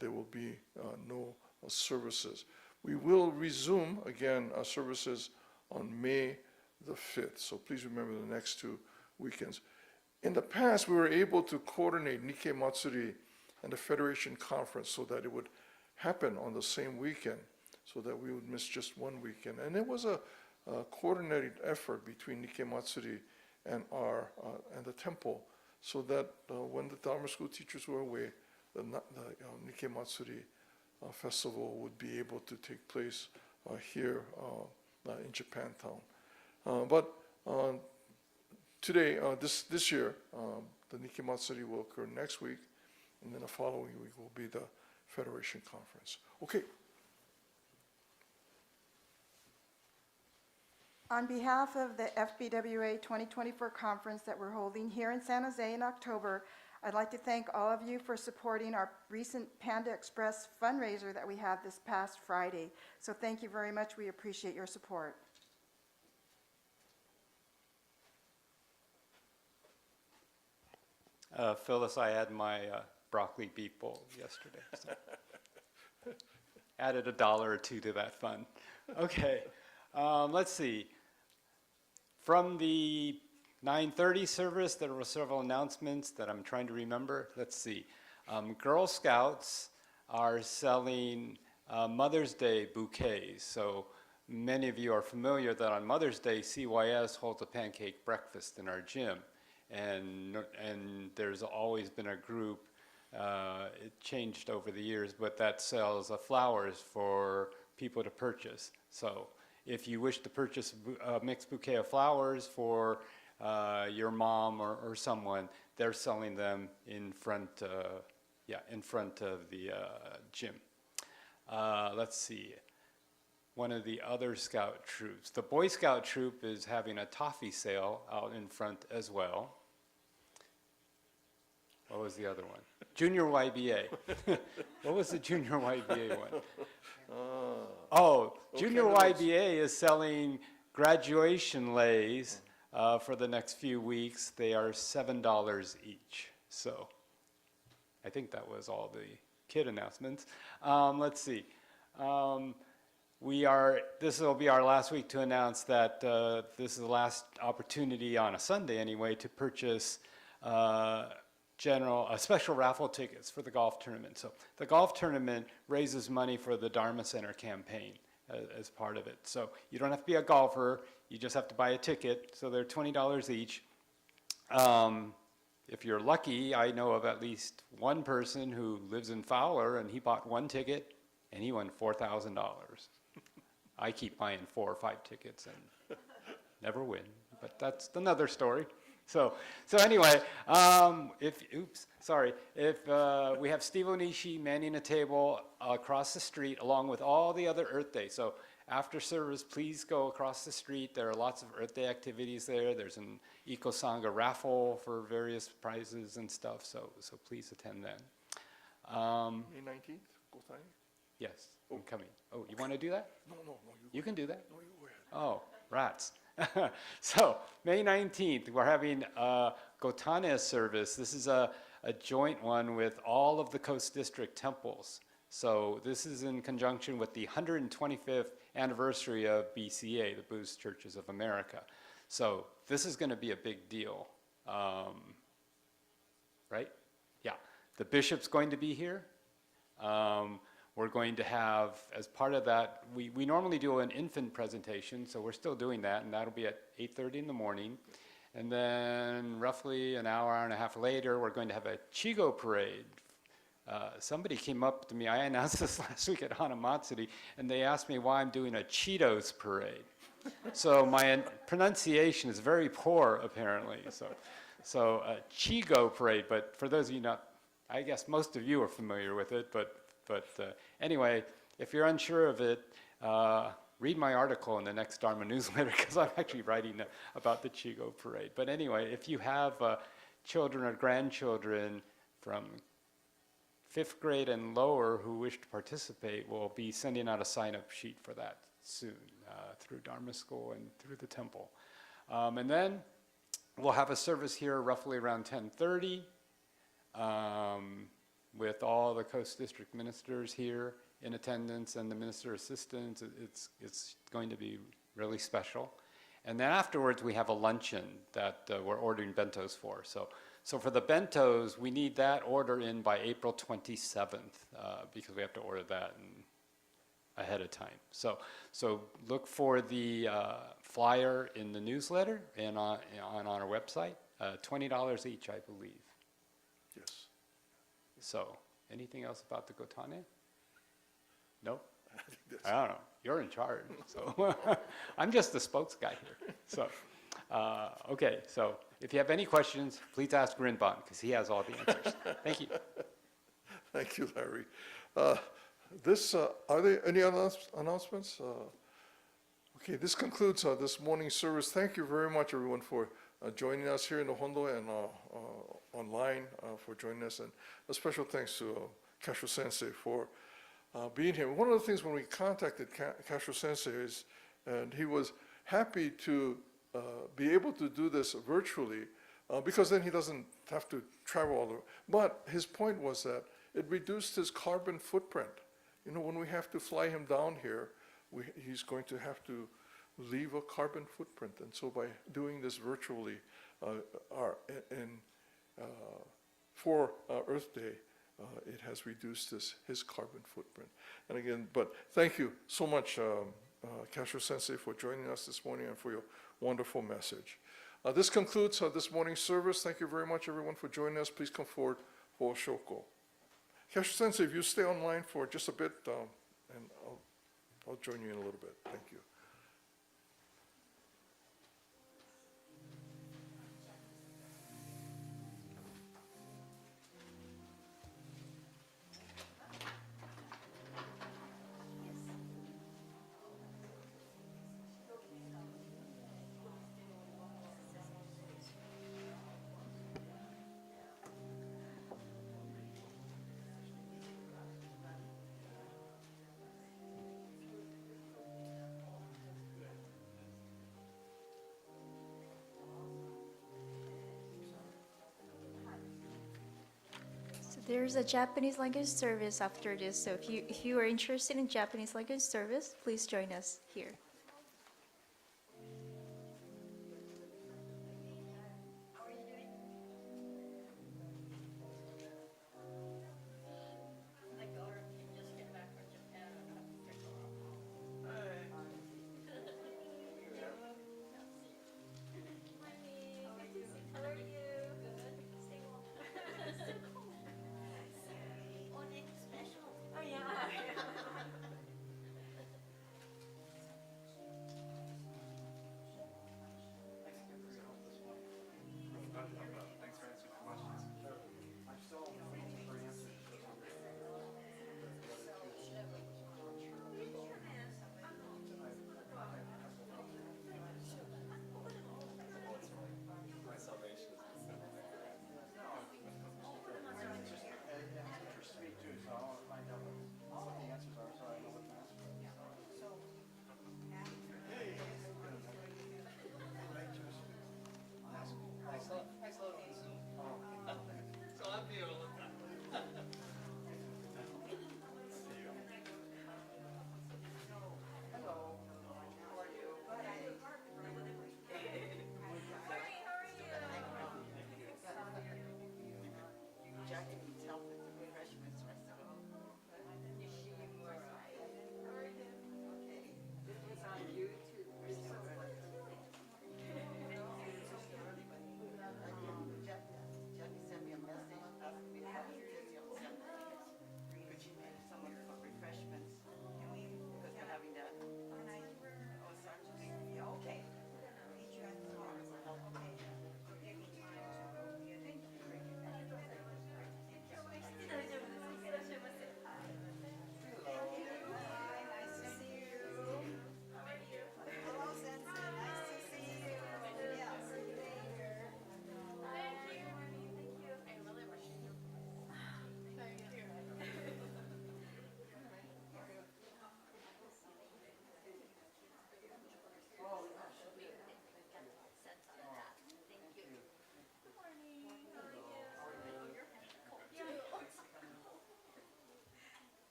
there will be no services. We will resume again services on May the 5th. So please remember the next 2 weekends. In the past, we were able to coordinate Nikkei Matsuri and the Federation Conference so that it would happen on the same weekend. so that we would miss just one weekend. And it was a coordinated effort between Nikkei Matsuri and the temple, so that when the Dharma school teachers were away, the Nikkei Matsuri festival would be able to take place here in Japantown. But today, this year, the Nikkei Matsuri will occur next week, and then the following week will be the Federation Conference. Okay. On behalf of the FBWA 2024 conference that we're holding here in San Jose in October, I'd like to thank all of you for supporting our recent Panda Express fundraiser that we had this past Friday. So thank you very much. We appreciate your support. Phyllis, I had my broccoli beef bowl yesterday. So added $1 or $2 to that fund. Okay, let's see. From the 9:30 service, there were several announcements that I'm trying to remember. Let's see. Girl Scouts are selling Mother's Day bouquets. So many of you are familiar that on Mother's Day, CYS holds a pancake breakfast in our gym. And there's always been a group, it changed over the years, but that sells flowers for people to purchase. So if you wish to purchase a mixed bouquet of flowers for your mom or someone, they're selling them in front of the gym. Let's see. One of the other scout troops, the Boy Scout troop, is having a toffee sale out in front as well. What was the other one? Junior YBA. What was the Junior YBA one? Junior YBA is selling graduation leis for the next few weeks. They are $7 each. So I think that was all the kid announcements. Let's see. This will be our last week to announce that this is the last opportunity on a Sunday anyway to purchase special raffle tickets for the golf tournament. So the golf tournament raises money for the Dharma Center campaign as part of it. So you don't have to be a golfer, you just have to buy a ticket. So they're $20 each. If you're lucky, I know of at least one person who lives in Fowler and he bought one ticket and he won $4,000. I keep buying 4 or 5 tickets and never win, but that's another story. So anyway, if we have Steve Onishi manning a table across the street along with all the other Earth Day. So after service, please go across the street. There are lots of Earth Day activities there. There's an Eco-Sangha raffle for various prizes and stuff. So please attend then. May 19th, Gotai? Yes, I'm coming. Oh, you want to do that? No. You can do that? No, you go ahead. Oh, rats. So, May 19th, we're having a Gotane service. This is a joint one with all of the Coast District temples. So this is in conjunction with the 125th anniversary of BCA, the Buddhist Churches of America. So this is going to be a big deal, right? Yeah, the bishop's going to be here. We're going to have, as part of that, we normally do an infant presentation, so we're still doing that, and that'll be at 8:30 in the morning. And then roughly an hour and a half later, we're going to have a Chigo parade. Somebody came up to me, I announced this last week at Hanamatsuri, and they asked me why I'm doing a Cheetos parade. So my pronunciation is very poor, apparently. So a Chigo parade, but for those of you not, I guess most of you are familiar with it, but anyway, if you're unsure of it, read my article in the next Dharma newsletter, because I'm actually writing about the Chigo parade. But anyway, if you have children or grandchildren from 5th grade and lower who wish to participate, we'll be sending out a sign-up sheet for that soon through Dharma School and through the temple. And then we'll have a service here roughly around 10:30. With all the Coast District ministers here in attendance and the minister assistants. It's going to be really special. And then afterwards, we have a luncheon that we're ordering bentos for. So for the bentos, we need that order in by April 27th, because we have to order that in ahead of time. So look for the flyer in the newsletter and on our website. $20 each, I believe. Yes. So, anything else about the Gotane? No? I think that's- I don't know. You're in charge. So I'm just the spokes guy here. So, okay. So if you have any questions, please ask Rinban because he has all the answers. Thank you. Thank you, Larry. Are there any announcements? Okay, this concludes this morning's service. Thank you very much, everyone, for joining us here in the Hondo and online for joining us. And a special thanks to Kansho Sensei for being here. One of the things when we contacted Kansho Sensei is, and he was happy to be able to do this virtually because then he doesn't have to travel all the way. But his point was that it reduced his carbon footprint. You know, when we have to fly him down here, he's going to have to leave a carbon footprint. And so by doing this virtually for Earth Day, it has reduced his carbon footprint. And again, but thank you so much, Kansho Sensei, for joining us this morning and for your wonderful message. This concludes this morning's service. Thank you very much, everyone, for joining us. Please come forward for Shoko. Kansho Sensei, if you stay online for just a bit, and I'll join you in a little bit. Thank you. There's a Japanese language service after this, so if you are interested in Japanese language service, please join us here.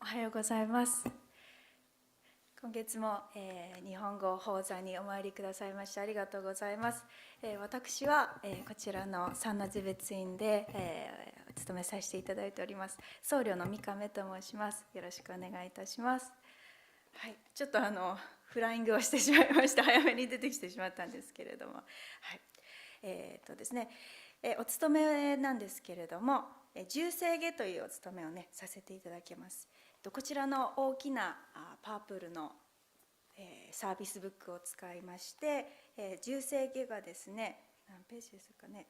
はようございます。今月も、日本語講座にお参りくださいましてありがとうございます。私は、こちらの三ナジ別院で、お勤めさせていただいております。僧侶の三亀と申します。よろしくお願いいたします。はい、ちょっとフライングをしてしまいまして早めに出てきてしまったんですけれども、はい、ですね、お勤めなんですけれども、じゅうせいげというお勤めをねさせていただきます。こちらの大きなパープルのサービスブックを使いまして、じゅうせいげがですね、何ページですかね、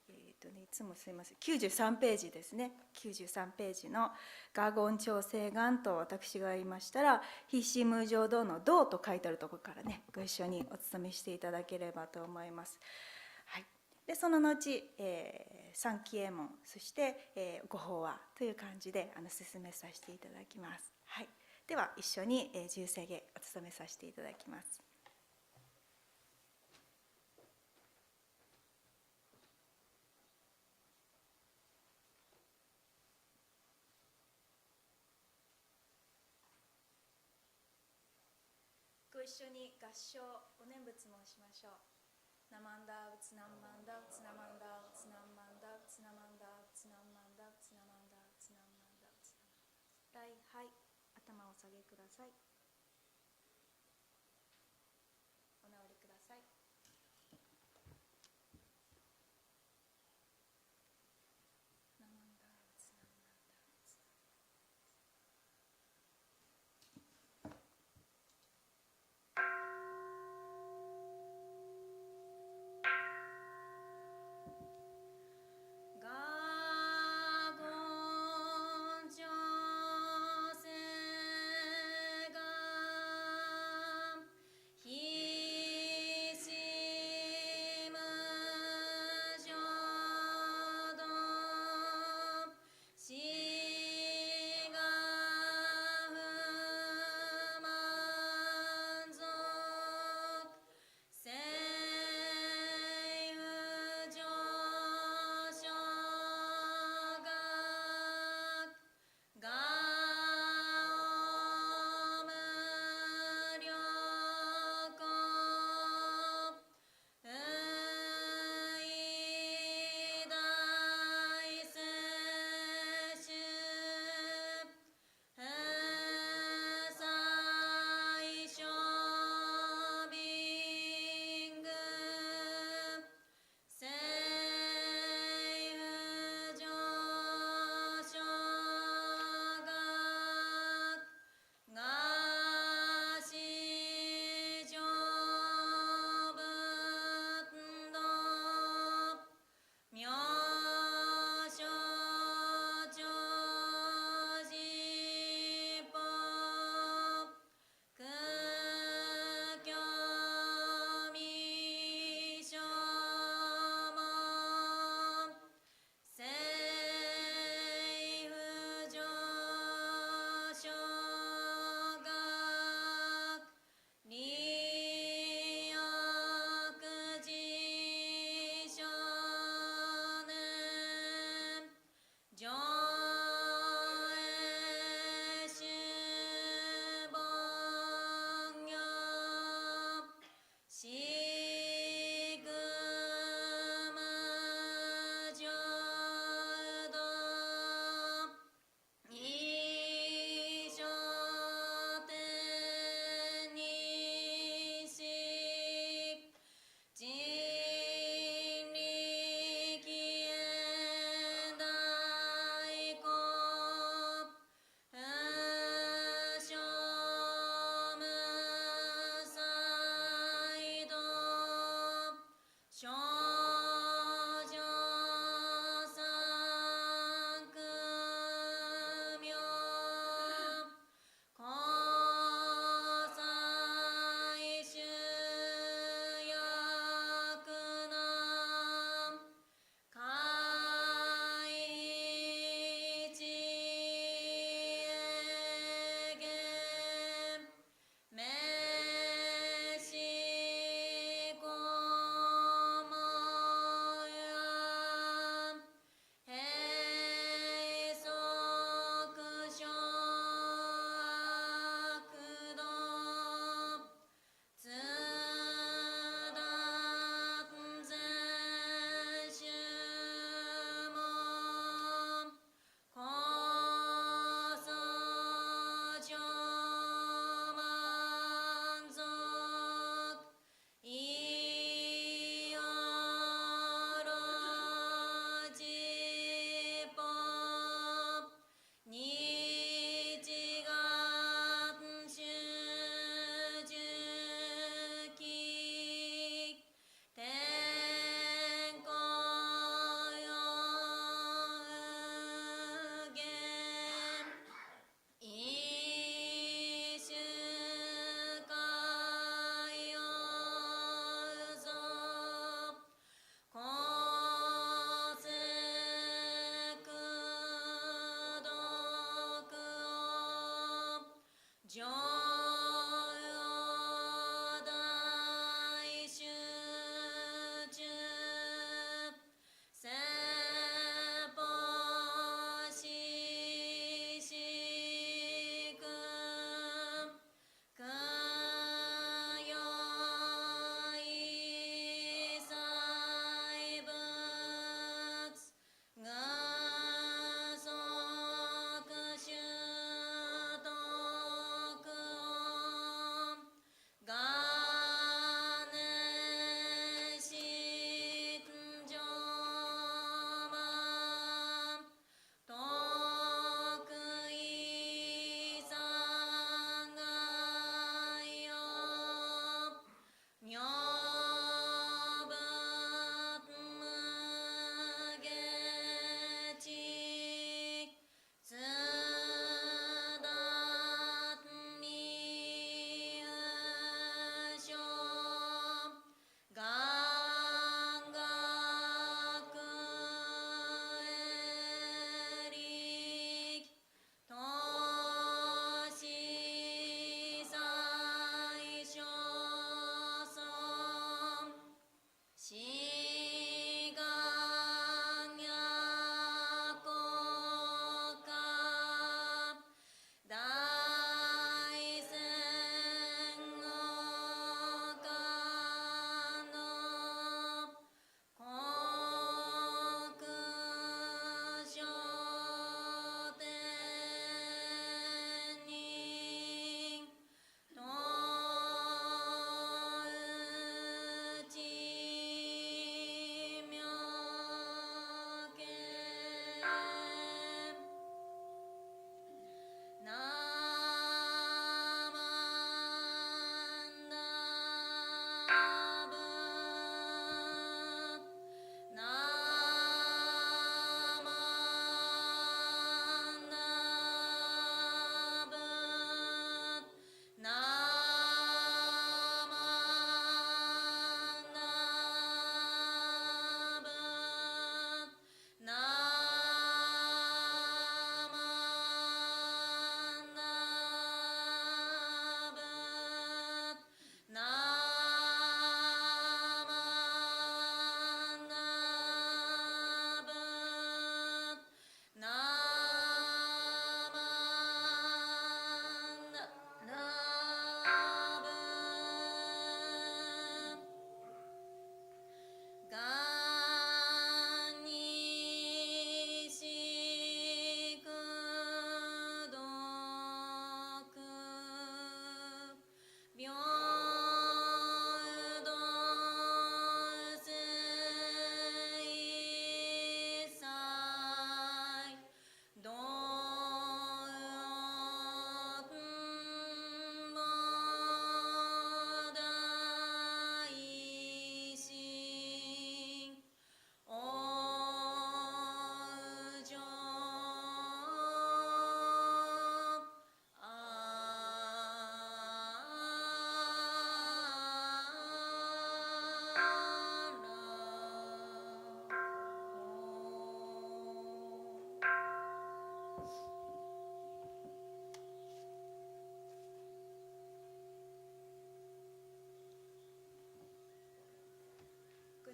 いつもすいません、93ページですね、93ページのガゴン調整願と私が言いましたら、必死無常道の道と書いてあるところからね、ご一緒にお勤めしていただければと思います。はい、でその後、三帰依文、そして、ご法話という感じで進めさせていただきます。はい、では一緒にじゅうせいげお務めさせていただきます。ご一緒に合唱お念仏申しましょう。ナマンダウツナンマンダウツナマンダウツナンマンダウツナマンダウツナンマンダウツナマンダウツナンマンダウツナマンダウツ。はい、頭をお下げください。お直りください。ナマンダウツナンマンダウツ。ガゴン調整願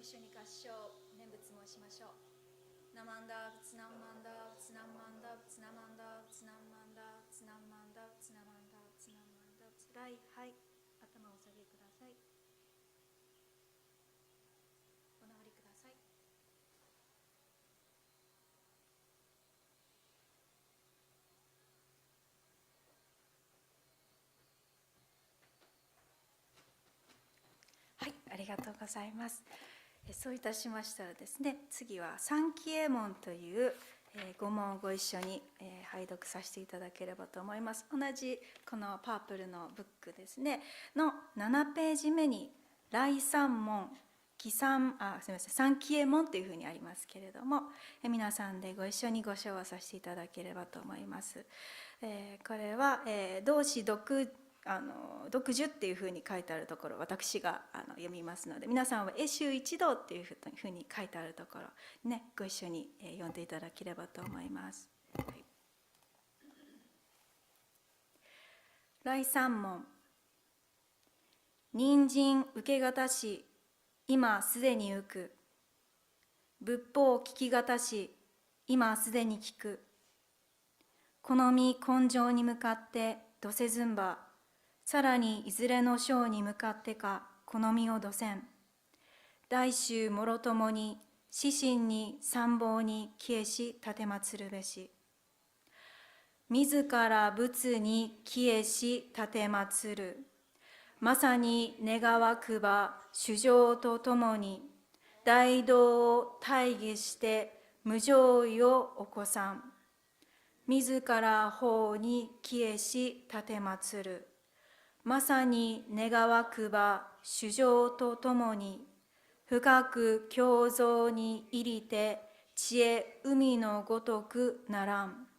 一緒に合唱念仏もしましょう。ナマンダーブツナマンダーブツナマンダーブツナマンダーブツナマンダーブツナマンダーブツナマンダーブツナマンダーブツライ、はい、頭をお下げください。お直りください。はい、ありがとうございます。そういたしましたらですね、次は三帰依文という5問をご一緒に拝読させていただければと思います。同じこのパープルのブックですねの7ページ目に来三問三帰依文というふうにありますけれども、皆さんでご一緒にご唱和させていただければと思います。これは同志読樹っていうふうに書いてあるところ、私が読みますので、皆さんは会衆一同っていうふうに書いてあるところね、ご一緒に読んでいただければと思います。はい、来三問。人参受けがたし、今すでに受く。仏法聞きがたし、今すでに聞く。好み根性に向かってどせずんば、さらにいずれの章に向かってか好みをどせん。大衆もろともに四神に参謀に帰依し奉るべし。自ら仏に帰依し奉る。まさに願わくば主情とともに大道を大義して無常意を起こさん。自ら法に帰依し奉る。まさに願わくば主情とともに深く胸像に入りて知恵海のごとくならん。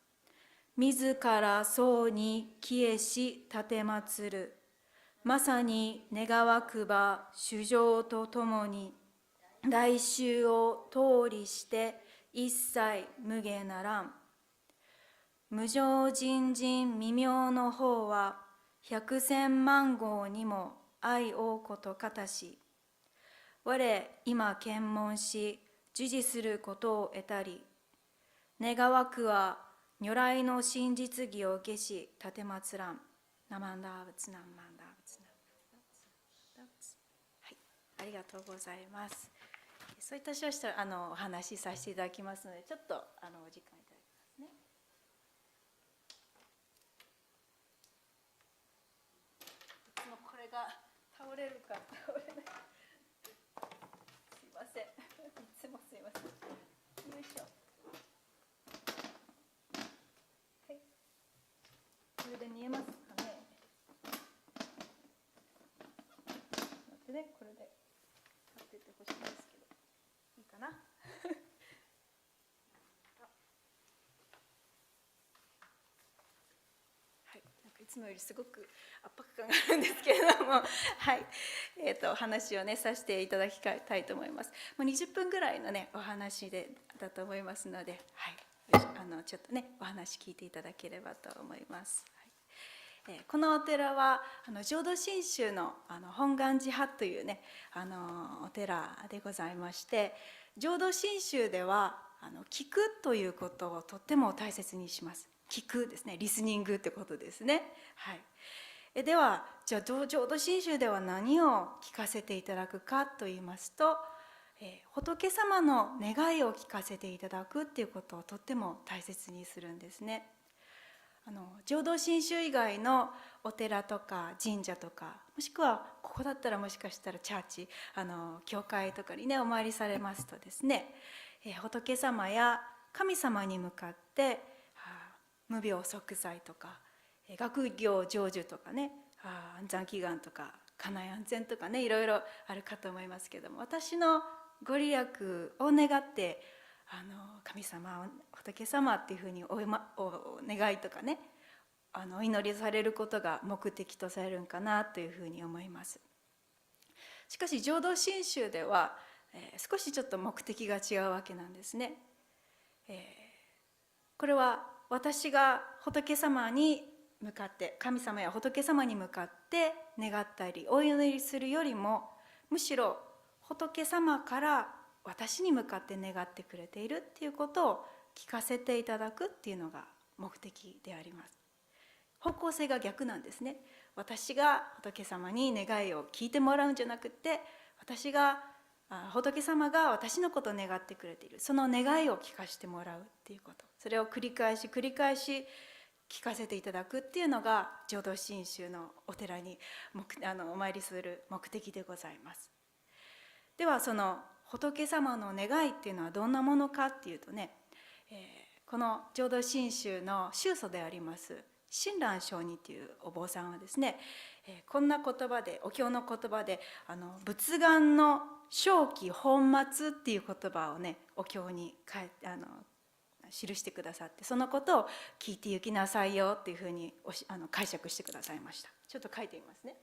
自ら僧に帰依し奉る。まさに願わくば主情とともに大衆を通りして一切無下ならん。無常人人未明の方は百千万号にも愛おうことかたし。我今検問し授事することを得たり。願わくは如来の真実義を下し奉らん。ナマンダーブツナンマンダーブツナンマンダーブツ。はい、ありがとうございます。そういたしましたらお話しさせていただきますので、ちょっとお時間いただきますね。いつもこれが倒れるか倒れない。すいません。いつもすいません。よいしょ。はい。これで見えますかね。待ってね、これで立っててほしいんですけど、いいかな。いつもよりすごく圧迫感があるんですけれども、はい、お話をねさせていただきたいと思います。もう20分ぐらいのねお話だと思いますので、はい、ちょっとねお話聞いていただければと思います。はい、このお寺は浄土真宗の本願寺派というねお寺でございまして、浄土真宗では聞くということをとっても大切にします。聞くですね、リスニングってことですね。はい、ではじゃあ浄土真宗では何を聞かせていただくかと言いますと、仏様の願いを聞かせていただくっていうことをとっても大切にするんですね。浄土真宗以外のお寺とか神社とか、もしくはここだったらもしかしたらチャーチ教会とかにねお参りされますとですね、仏様や神様に向かって無病息災とか学業成就とかね、安産祈願とか家内安全とかね、いろいろあるかと思いますけども、私のご利益を願って神様仏様っていうふうにお願いとかねお祈りされることが目的とされるんかなというふうに思います。しかし浄土真宗では、少しちょっと目的が違うわけなんですね。これは私が仏様に向かって神様や仏様に向かって願ったりお祈りするよりも、むしろ仏様から私に向かって願ってくれているっていうことを聞かせていただくっていうのが目的であります。方向性が逆なんですね。私が仏様に願いを聞いてもらうんじゃなくて、仏様が私のことを願ってくれている、その願いを聞かせてもらうっていうこと、それを繰り返し繰り返し聞かせていただくっていうのが浄土真宗のお寺にお参りする目的でございます。ではその仏様の願いっていうのはどんなものかっていうとね、この浄土真宗の宗祖であります親鸞上人っていうお坊さんはですね、こんな言葉で、お経の言葉で仏願の正気本末っていう言葉をね、お経に記してくださって、そのことを聞いてゆきなさいよっていうふうに解釈してくださいました。ちょっと書いてみますね。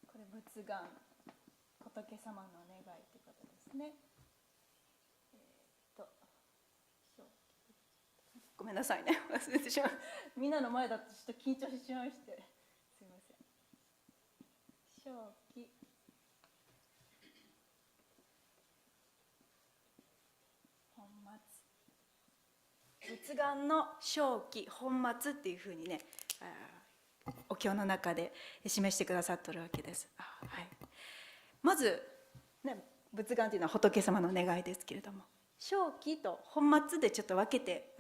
これ仏願、仏様の願いということですね。ごめんなさいね、忘れてしまう。みんなの前だとちょっと緊張してしまいまして、すみません。正気本末、仏願の正気本末っていうふうにね、お経の中で示してくださってるわけです。はい、まず、ね、仏願というのは仏様の願いですけれども、正気と本末でちょっと分けて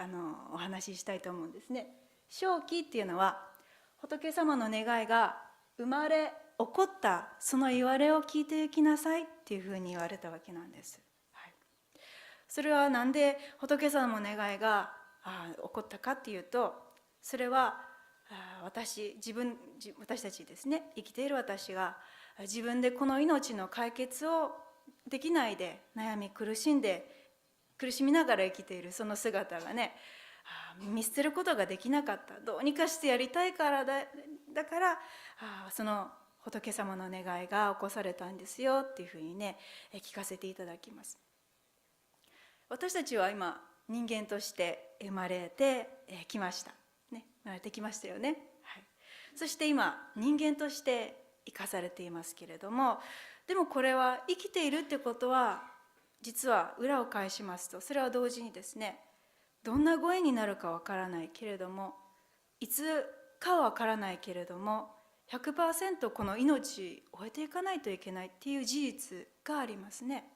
お話ししたいと思うんですね。正気っていうのは仏様の願いが生まれ起こったその言われを聞いていきなさいっていうふうに言われたわけなんです。はい、それはなんで仏様の願いが起こったかっていうと、それは私たちですね、生きている私が自分でこの命の解決をできないで悩み苦しみながら生きているその姿がね、見捨てることができなかった、どうにかしてやりたいからだからその仏様の願いが起こされたんですよっていうふうにね、聞かせていただきます。私たちは今人間として生まれてきました、ね、生まれてきましたよね。はい、そして今人間として生かされていますけれども、でもこれは生きているってことは実は裏を返しますと、それは同時にですね、どんなご縁になるかわからないけれども、いつかはわからないけれども 100% この命を終えていかないといけないっていう事実がありますね。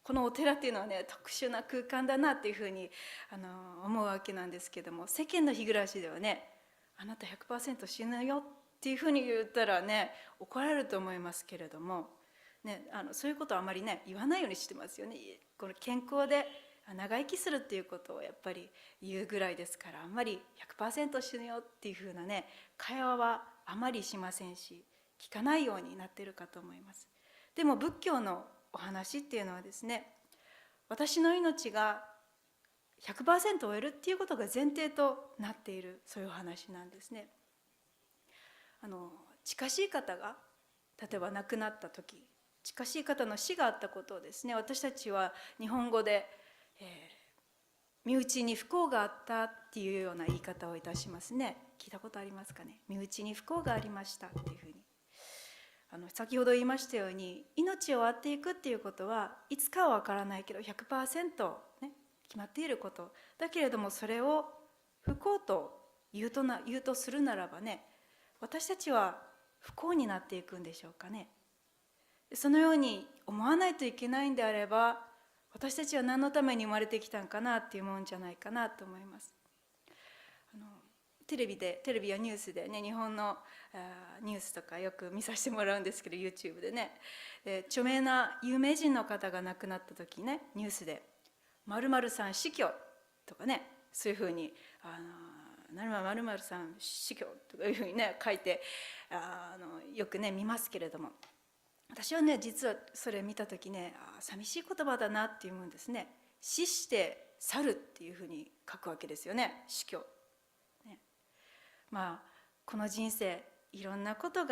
このお寺っていうのはね、特殊な空間だなっていうふうに思うわけなんですけども、世間の日暮らしではね、あなた 100% 死ぬよっていうふうに言ったらね、怒られると思いますけれどもね、そういうことはあまりね言わないようにしてますよね。この健康で長生きするっていうことをやっぱり言うぐらいですから、あんまり 100% 死ぬよっていうふうなね会話はあまりしませんし、聞かないようになっているかと思います。でも仏教のお話っていうのはですね、私の命が 100% 終えるっていうことが前提となっている、そういうお話なんですね。近しい方が例えば亡くなった時、近しい方の死があったことをですね、私たちは日本語で、身内に不幸があったっていうような言い方をいたしますね。聞いたことありますかね。身内に不幸がありましたっていうふうに。先ほど言いましたように、命を終わっていくっていうことはいつかは分からないけど 100%、ね、決まっていることだけれども、それを不幸と言うとするならばね、私たちは不幸になっていくんでしょうかね。そのように思わないといけないんであれば、私たちは何のために生まれてきたんかなっていうもんじゃないかなと思います。テレビやニュースでね、日本のニュースとかよく見させてもらうんですけど、 YouTube でね、著名な有名人の方が亡くなった時ね、ニュースで〇〇さん死去とかね、そういうふうに〇〇さん死去とかいうふうにね書いてよくね見ますけれども、私はね実はそれ見た時ね、寂しい言葉だなって思うんですね。死して去るっていうふうに書くわけですよね、死去、ね。まあこの人生いろんなこと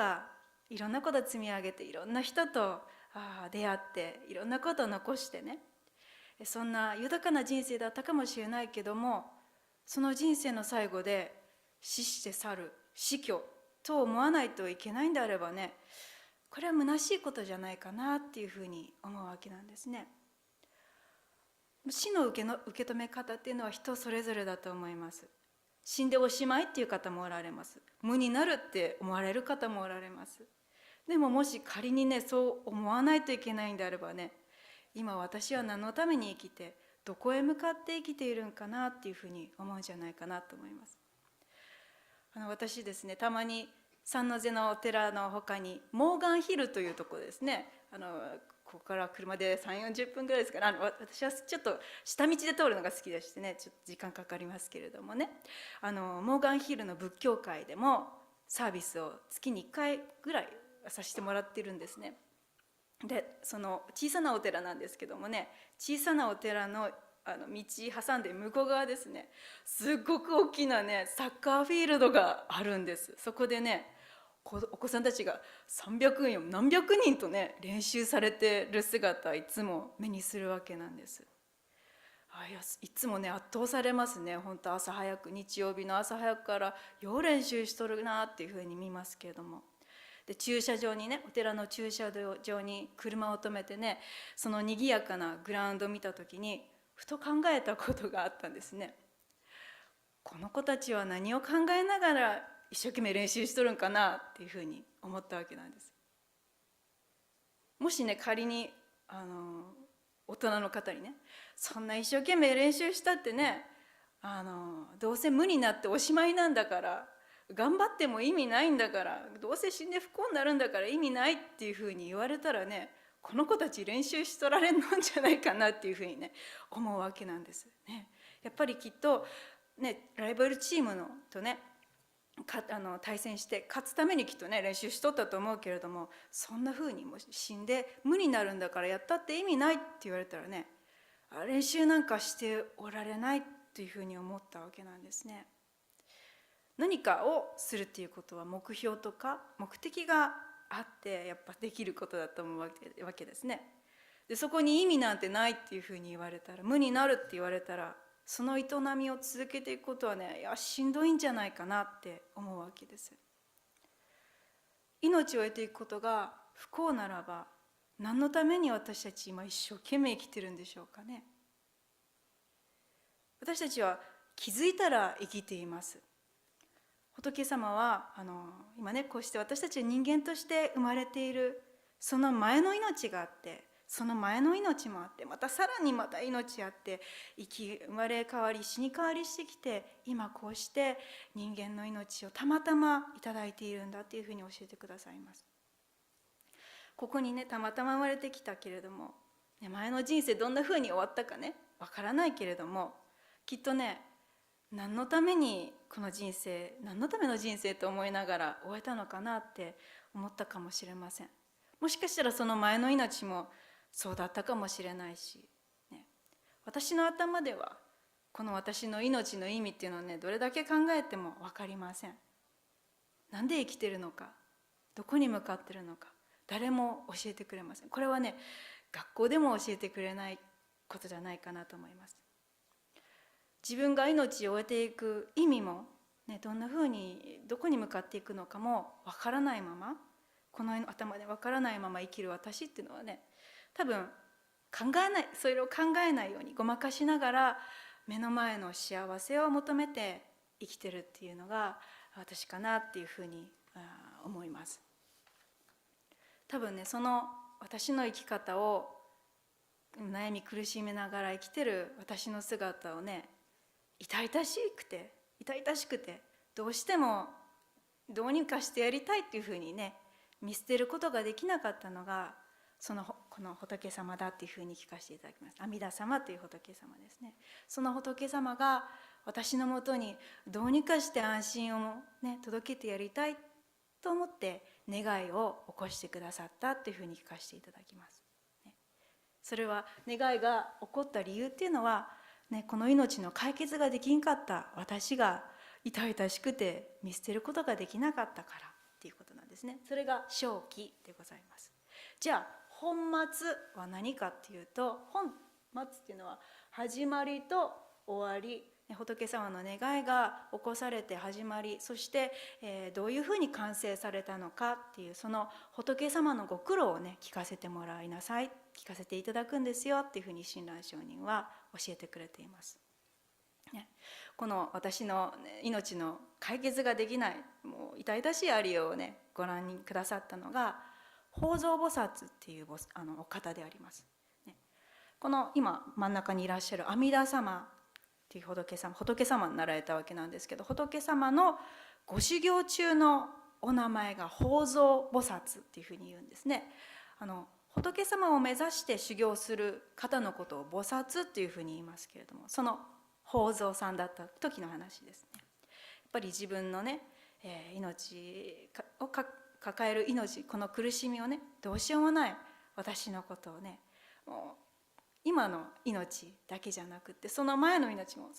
積み上げて、いろんな人と出会って、いろんなことを残してね、そんな豊かな人生だったかもしれないけども、その人生の最後で死して去る、死去と思わないといけないんであればね、これは虚しいことじゃないかなっていうふうに思うわけなんですね。死の受け止め方っていうのは人それぞれだと思います。死んでおしまいっていう方もおられます。無になるって思われる方もおられます。でももし仮にね、そう思わないといけないんであればね、今私は何のために生きて、どこへ向かって生きているんかなっていうふうに思うんじゃないかなと思います。私ですね、たまに三ノ瀬のお寺の他にモーガンヒルというところですね、ここから車で3、40分ぐらいですから、私はちょっと下道で通るのが好きでしてね、ちょっと時間かかりますけれどもね、モーガンヒルの仏教会でもサービスを月に1回ぐらいさせてもらってるんですね。で、その小さなお寺なんですけどもね、小さなお寺の道挟んで向こう側ですね、すっごく大きなねサッカーフィールドがあるんです。そこでね、お子さんたちが300人何百人とね練習されてる姿、いつも目にするわけなんです。いつもね圧倒されますね。本当朝早く、日曜日の朝早くからよう練習しとるなっていうふうに見ますけれども、で駐車場にね、お寺の駐車場に車を止めてね、その賑やかなグラウンドを見た時にふと考えたことがあったんですね。この子たちは何を考えながら一生懸命練習しとるんかなっていうふうに思ったわけなんです。もしね、仮に大人の方にね、そんな一生懸命練習したってね、どうせ無になっておしまいなんだから、頑張っても意味ないんだから、どうせ死んで不幸になるんだから意味ないっていうふうに言われたらね、この子たち練習しとられんのんじゃないかなっていうふうにね思うわけなんですね。やっぱりきっとね、ライバルチームとね対戦して勝つためにきっとね練習しとったと思うけれども、そんなふうにも死んで無になるんだからやったって意味ないって言われたらね、練習なんかしておられないっていうふうに思ったわけなんですね。何かをするっていうことは目標とか目的があってやっぱできることだと思うわけですね。でそこに意味なんてないっていうふうに言われたら、無になるって言われたら、その営みを続けていくことはね、いやしんどいんじゃないかなって思うわけです。命を得ていくことが不幸ならば、何のために私たち今一生懸命生きてるんでしょうかね。私たちは気づいたら生きています。仏様は今ね、こうして私たちは人間として生まれている、その前の命があって、その前の命もあって、またさらにまた命あって、生まれ変わり死に変わりしてきて、今こうして人間の命をたまたまいただいているんだっていうふうに教えてくださいます。ここにね、たまたま生まれてきたけれども、前の人生どんなふうに終わったかねわからないけれども、きっとね、何のためにこの人生、何のための人生と思いながら終えたのかなって思ったかもしれません。もしかしたらその前の命もそうだったかもしれないし、ね、私の頭ではこの私の命の意味っていうのはね、どれだけ考えても分かりません。なんで生きてるのか、どこに向かってるのか、誰も教えてくれません。これはね、学校でも教えてくれないことじゃないかなと思います。自分が命を終えていく意味も、ね、どんなふうにどこに向かっていくのかも分からないまま、この頭で分からないまま生きる私っていうのはね、多分それを考えないようにごまかしながら目の前の幸せを求めて生きてるっていうのが私かなっていうふうに思います。多分ね、その私の生き方を悩み苦しみながら生きてる私の姿をね、痛々しくてどうしてもどうにかしてやりたいっていうふうにね見捨てることができなかったのが、この仏様だっていうふうに聞かせていただきます。阿弥陀様という仏様ですね。その仏様が私のもとにどうにかして安心をね届けてやりたいと思って願いを起こしてくださったっていうふうに聞かせていただきます。それは願いが起こった理由っていうのは、ね、この命の解決ができんかった私が痛々しくて見捨てることができなかったからっていうことなんですね。それが正気でございます。じゃあ本末は何かっていうと、本末っていうのは始まりと終わり、仏様の願いが起こされて始まり、そして、どういうふうに完成されたのかっていう、その仏様のご苦労をね聞かせてもらいなさい、聞かせていただくんですよっていうふうに親鸞上人は教えてくれています。この私の命の解決ができないもう痛々しいありようをねご覧くださったのが法蔵菩薩っていうお方であります。この今真ん中にいらっしゃる阿弥陀様っていう仏様になられたわけなんですけど、仏様のご修行中のお名前が法蔵菩薩っていうふうに言うんですね。仏様を目指して修行する方のことを菩薩っていうふうに言いますけれども、その法蔵さんだった時の話ですね。やっぱり自分のね、命を抱える命、この苦しみをね、どうしようもない私のことをね、もう今の命だけじゃなくってその前の命も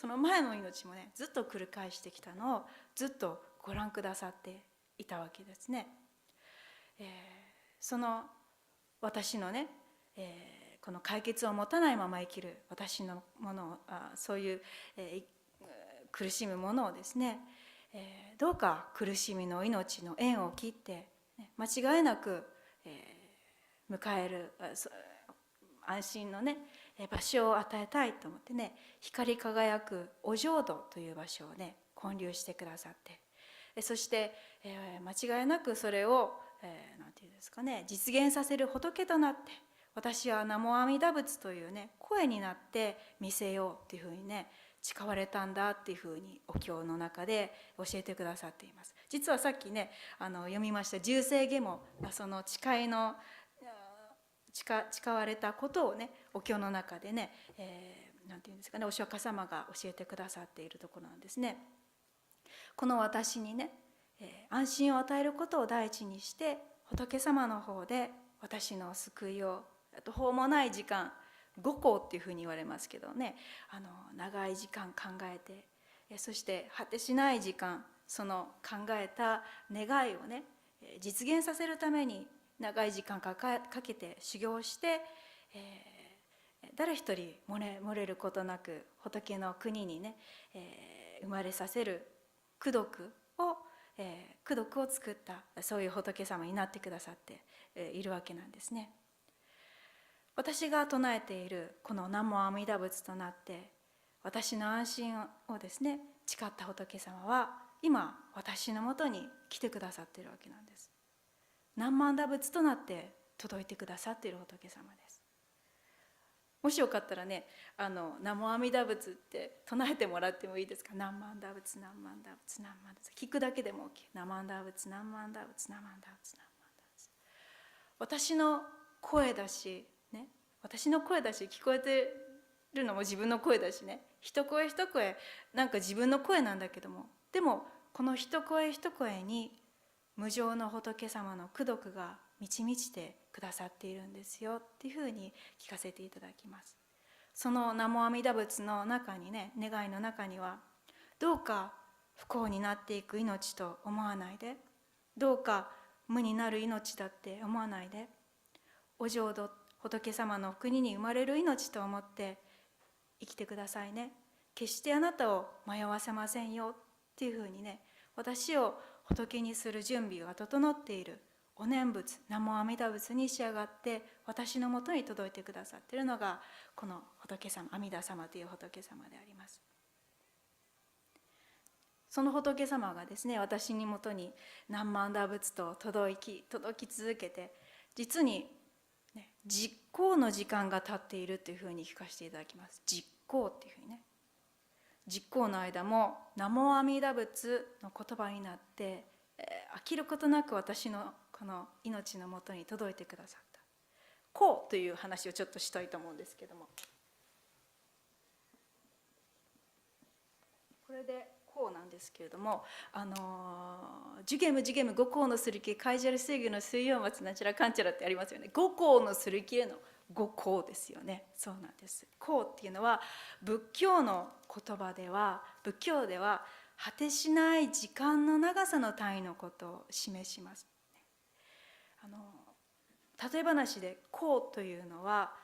ねずっと繰り返してきたのをずっとご覧くださっていたわけですね。その私のね、この解決を持たないまま生きる私のものをそういう、苦しむものをですね、どうか苦しみの命の縁を切って、間違いなく、迎える安心のね場所を与えたいと思ってね、光り輝くお浄土という場所をね建立してくださって、そして、間違いなくそれを、なんていうんですかね、実現させる仏となって、私は南無阿弥陀仏というね声になって見せようっていうふうにね誓われたんだっていうふうにお経の中で教えてくださっています。実はさっきね読みました重生下もその誓いの誓われたことをねお経の中でね、なんていうんですかね、お釈迦様が教えてくださっているところなんですね。この私にね、安心を与えることを第一にして仏様の方で私の救いを途方もない時間、五行っていうふうに言われますけどね、長い時間考えて、そして果てしない時間、その考えた願いをね実現させるために長い時間かけて修行して、誰一人漏れることなく仏の国にね、生まれさせる功徳を作ったそういう仏様になってくださっているわけなんですね。私が唱えているこの南無阿弥陀仏となって私の安心をですね誓った仏様は今私のもとに来てくださっているわけなんです。何万打仏となって届いてくださっている仏様です。もしよかったらね、南無阿弥陀仏って唱えてもらってもいいですか。何万打仏、何万打仏、何万打仏、聞くだけでも OK。何万打仏、何万打仏、何万打仏、何万打仏。私の声だしね、私の声だし、聞こえてるのも自分の声だしね、一声一声なんか自分の声なんだけども、でもこの一声一声に無常の仏様の功徳が満ち満ちてくださっているんですよっていうふうに聞かせていただきます。その南無阿弥陀仏の中にね、願いの中には、どうか不幸になっていく命と思わないで、どうか無になる命だって思わないで、お浄土仏様の国に生まれる命と思って生きてくださいね。決してあなたを迷わせませんよっていうふうにね、私を仏にする準備が整っているお念仏、南無阿弥陀仏に仕上がって私のもとに届いてくださっているのがこの仏様、阿弥陀様という仏様であります。その仏様がですね、私にもとに何万打仏と届き続けて、実に、ね、実行の時間が経っているというふうに聞かせていただきます。実行っていうふうにね、実行の間も南無阿弥陀仏の言葉になって、飽きることなく私のこの命のもとに届いてくださった。こうという話をちょっとしたいと思うんですけども、これでこうなんですけれども、ジュゲムジュゲム五行のすり切れカイジャル水牛の水曜松なんちゃらかんちゃらってありますよね。五行のすり切れの五行ですよね。そうなんです。行っていうのは仏教の言葉では、仏教では果てしない時間の長さの単位のことを示します。例え話で行というのは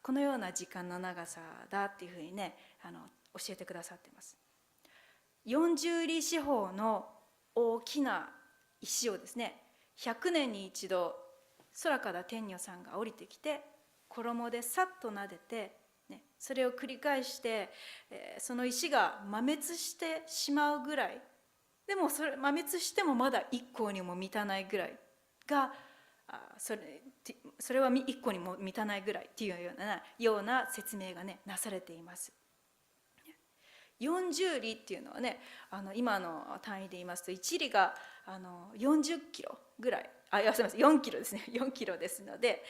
このような時間の長さだっていうふうにね、教えてくださっています。40里四方の大きな石をですね、100年に一度空から天女さんが降りてきて衣でさっと撫でて、ね、それを繰り返して、その石が破滅してしまうぐらい、でも破滅してもまだ一向にも満たないぐらいが、それは一向にも満たないぐらいっていうような説明がねなされています。40里っていうのはね、今の単位で言いますと1里が40キロぐらい、すみません、4キロですね、4キロですので、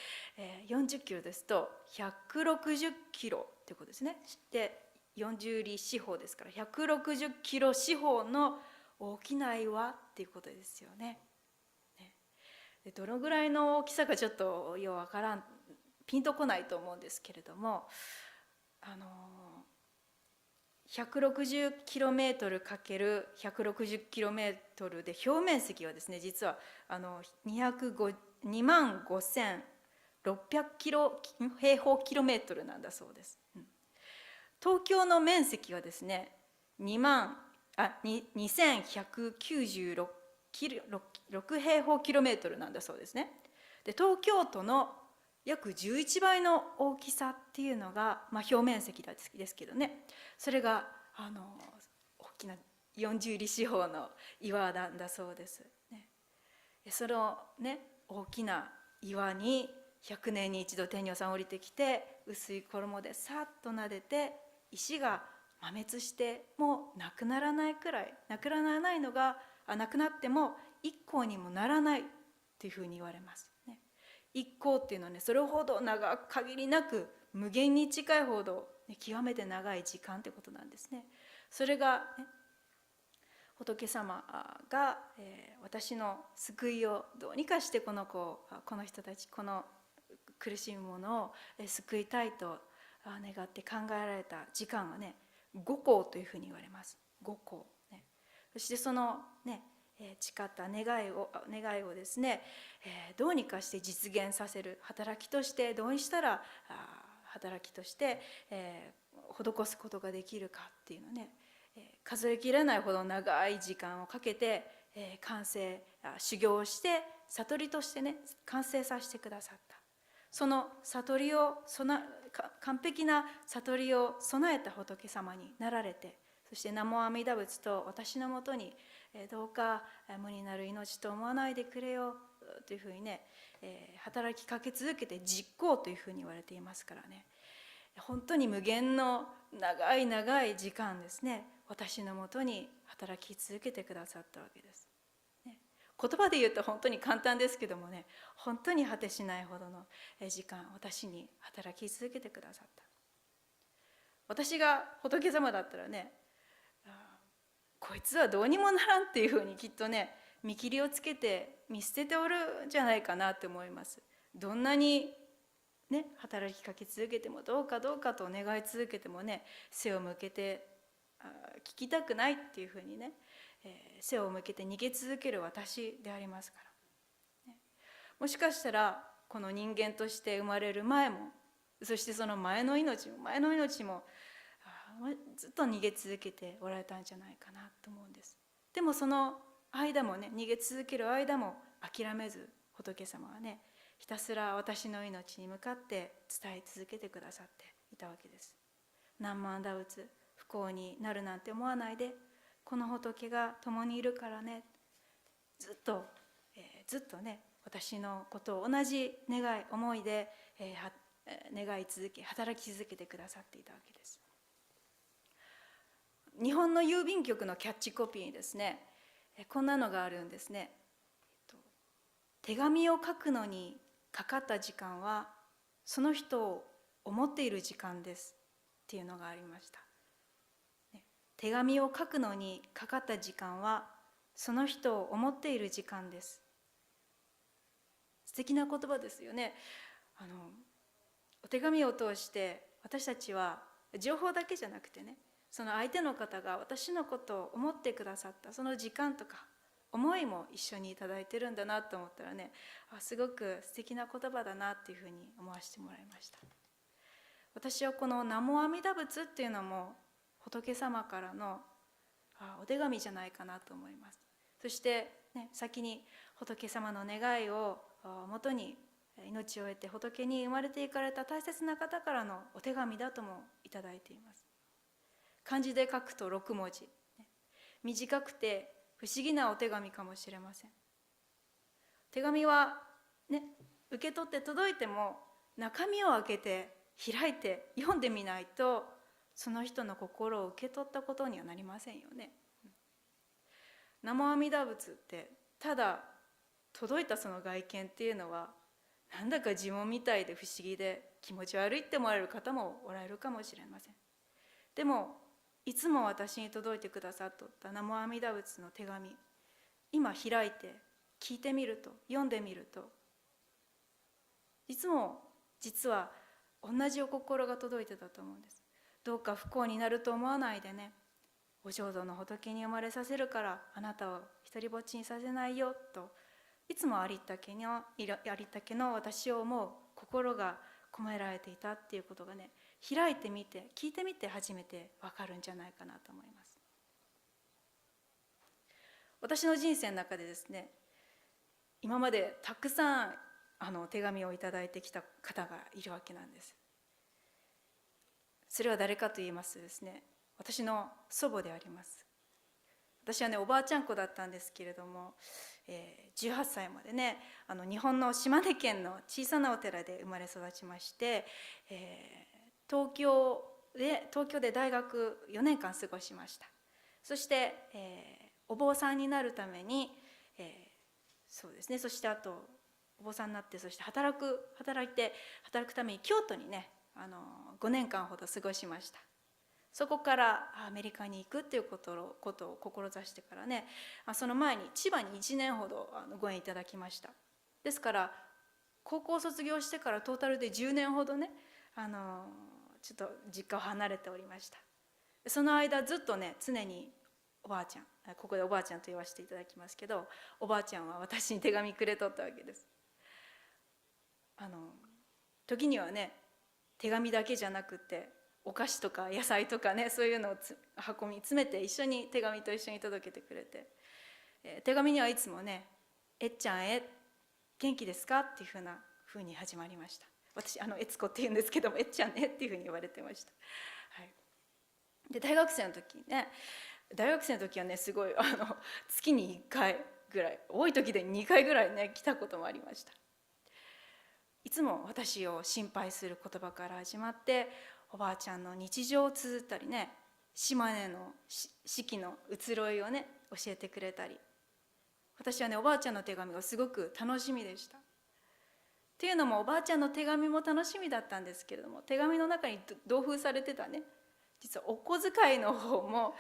40キロですと160キロってことですね。で40里四方ですから160キロ四方の大きな岩っていうことですよね。でどのぐらいの大きさかちょっとようわからん、ピンとこないと思うんですけれども、160km かける 160km で表面積はですね、実は25,600平方キロメートルなんだそうです。東京の面積はですね、2196平方キロメートルなんだそうですね。で東京都の約11倍の大きさっていうのが、表面積ですけどね、それが大きな40里四方の岩なんだそうです、ね。そのね大きな岩に100年に一度天女さん降りてきて、薄い衣でさっと撫でて、石が破滅してもうなくならないくらい、なくならないのがなくなっても一向にもならないっていうふうに言われます。一向っていうのはね、それほど長く限りなく無限に近いほど、ね、極めて長い時間ってことなんですね。それが、ね、仏様が、私の救いをどうにかしてこの人たち、この苦しむ者を救いたいと願って考えられた時間はね、五行というふうに言われます。五行、ね。そしてそのね誓った願いをですね、どうにかして実現させる働きとして、どうしたら働きとして、施すことができるかっていうのね、数えきれないほど長い時間をかけて、修行をして悟りとしてね完成させてくださった。その悟りを完璧な悟りを備えた仏様になられて、そして南無阿弥陀仏と私のもとにどうか無になる命と思わないでくれよというふうにね、働きかけ続けて実行というふうに言われていますからね、本当に無限の長い長い時間ですね、私のもとに働き続けてくださったわけです。言葉で言うと本当に簡単ですけどもね、本当に果てしないほどの時間、私に働き続けてくださった。私が仏様だったらね、こいつはどうにもならんっていうふうにきっとね見切りをつけて見捨てておるんじゃないかなって思います。どんなにね働きかけ続けても、どうかどうかと願い続けてもね、背を向けて聞きたくないっていうふうにね、背を向けて逃げ続ける私でありますから、もしかしたらこの人間として生まれる前も、そしてその前の命もずっと逃げ続けておられたんじゃないかなと思うんです。でもその間もね、逃げ続ける間も諦めず、仏様はねひたすら私の命に向かって伝え続けてくださっていたわけです。何万打打つ不幸になるなんて思わないで、この仏が共にいるからね、ずっとね私のことを同じ願い思いで、願い続け働き続けてくださっていたわけです。日本の郵便局のキャッチコピーにですね、こんなのがあるんですね。手紙を書くのにかかった時間はその人を思っている時間ですっていうのがありました。手紙を書くのにかかった時間はその人を思っている時間です。素敵な言葉ですよね。お手紙を通して私たちは情報だけじゃなくてね、その相手の方が私のことを思ってくださったその時間とか思いも一緒にいただいてるんだなと思ったらね、すごく素敵な言葉だなっていうふうに思わせてもらいました。私はこの南無阿弥陀仏っていうのも仏様からのお手紙じゃないかなと思います。そして、ね、先に仏様の願いをもとに命を得て仏に生まれていかれた大切な方からのお手紙だともいただいています。漢字で書くと6文字、短くて不思議なお手紙かもしれません。手紙はね、受け取って届いても中身を開けて開いて読んでみないとその人の心を受け取ったことにはなりませんよね。南無阿弥陀仏ってただ届いたその外見っていうのはなんだか呪文みたいで不思議で気持ち悪いって思われる方もおられるかもしれません。でもいつも私に届いてくださった南無阿弥陀仏の手紙、今開いて聞いてみると、読んでみると、いつも実は同じお心が届いてたと思うんです。どうか不幸になると思わないでね、お浄土の仏に生まれさせるからあなたを一りぼっちにさせないよと、いつもありったけの私を思う心が込められていたっていうことがね、開いてみて聞いてみて初めて分かるんじゃないかなと思います。私の人生の中でですね、今までたくさん手紙をいただいてきた方がいるわけなんです。それは誰かと言いますとですね、私の祖母であります。私はね、おばあちゃん子だったんですけれども、18歳までね、日本の島根県の小さなお寺で生まれ育ちまして、東京で大学4年間過ごしました。そして、お坊さんになるために、そうですね、そしてあとお坊さんになって、そして働くために京都にね、5年間ほど過ごしました。そこからアメリカに行くっていうことを志してからね、その前に千葉に1年ほどご縁いただきました。ですから高校卒業してからトータルで10年ほどね、ちょっと実家を離れておりました。その間ずっとね、常におばあちゃん、ここでおばあちゃんと言わせていただきますけど、おばあちゃんは私に手紙くれとったわけです。時にはね、手紙だけじゃなくてお菓子とか野菜とかね、そういうのを箱に詰めて一緒に手紙と一緒に届けてくれて、手紙にはいつもね「えっちゃん元気ですか?」っていうふうに始まりました。私悦子って言うんですけども、えっちゃんねっていうふうに言われてました。はい、で大学生の時はね、すごい月に1回ぐらい、多い時で2回ぐらいね来たこともありました。いつも私を心配する言葉から始まって、おばあちゃんの日常を綴ったりね、島根の四季の移ろいをね教えてくれたり、私はねおばあちゃんの手紙がすごく楽しみでした。っていうのもおばあちゃんの手紙も楽しみだったんですけれども、手紙の中に同封されてたね、実はお小遣いの方も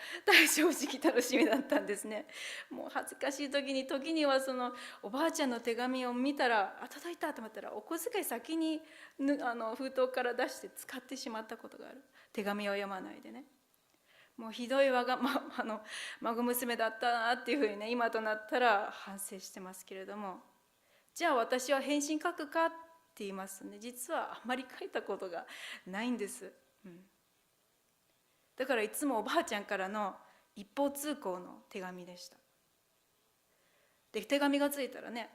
正直楽しみだったんですね。もう恥ずかしい時にはそのおばあちゃんの手紙を見たら、届いたと思ったらお小遣い先に封筒から出して使ってしまったことがある。手紙を読まないでね。もうひどい孫娘だったなっていうふうにね、今となったら反省してますけれども、じゃあ私は返信書くかって言いますとね、実はあんまり書いたことがないんです。だからいつもおばあちゃんからの一方通行の手紙でした。で手紙がついたらね、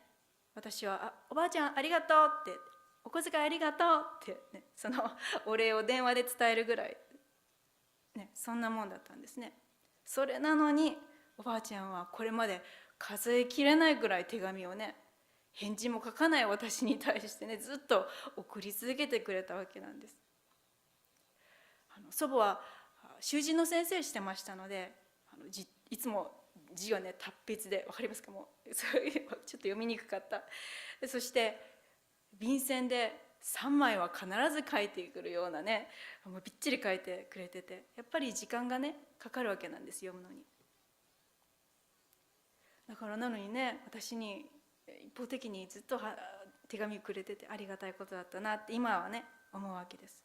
私はおばあちゃんありがとうって、お小遣いありがとうって、ね、そのお礼を電話で伝えるぐらい、ね、そんなもんだったんですね。それなのにおばあちゃんはこれまで数えきれないぐらい手紙をね、返事も書かない私に対してね、ずっと送り続けてくれたわけなんです。祖母は習字の先生してましたので、いつも字をね達筆で、分かりますか、もうちょっと読みにくかった。そして便箋で3枚は必ず書いてくるようなね、もうびっちり書いてくれてて、やっぱり時間がねかかるわけなんです、読むのに。だからなのにね、私に一方的にずっと手紙くれててありがたいことだったなって今はね思うわけです。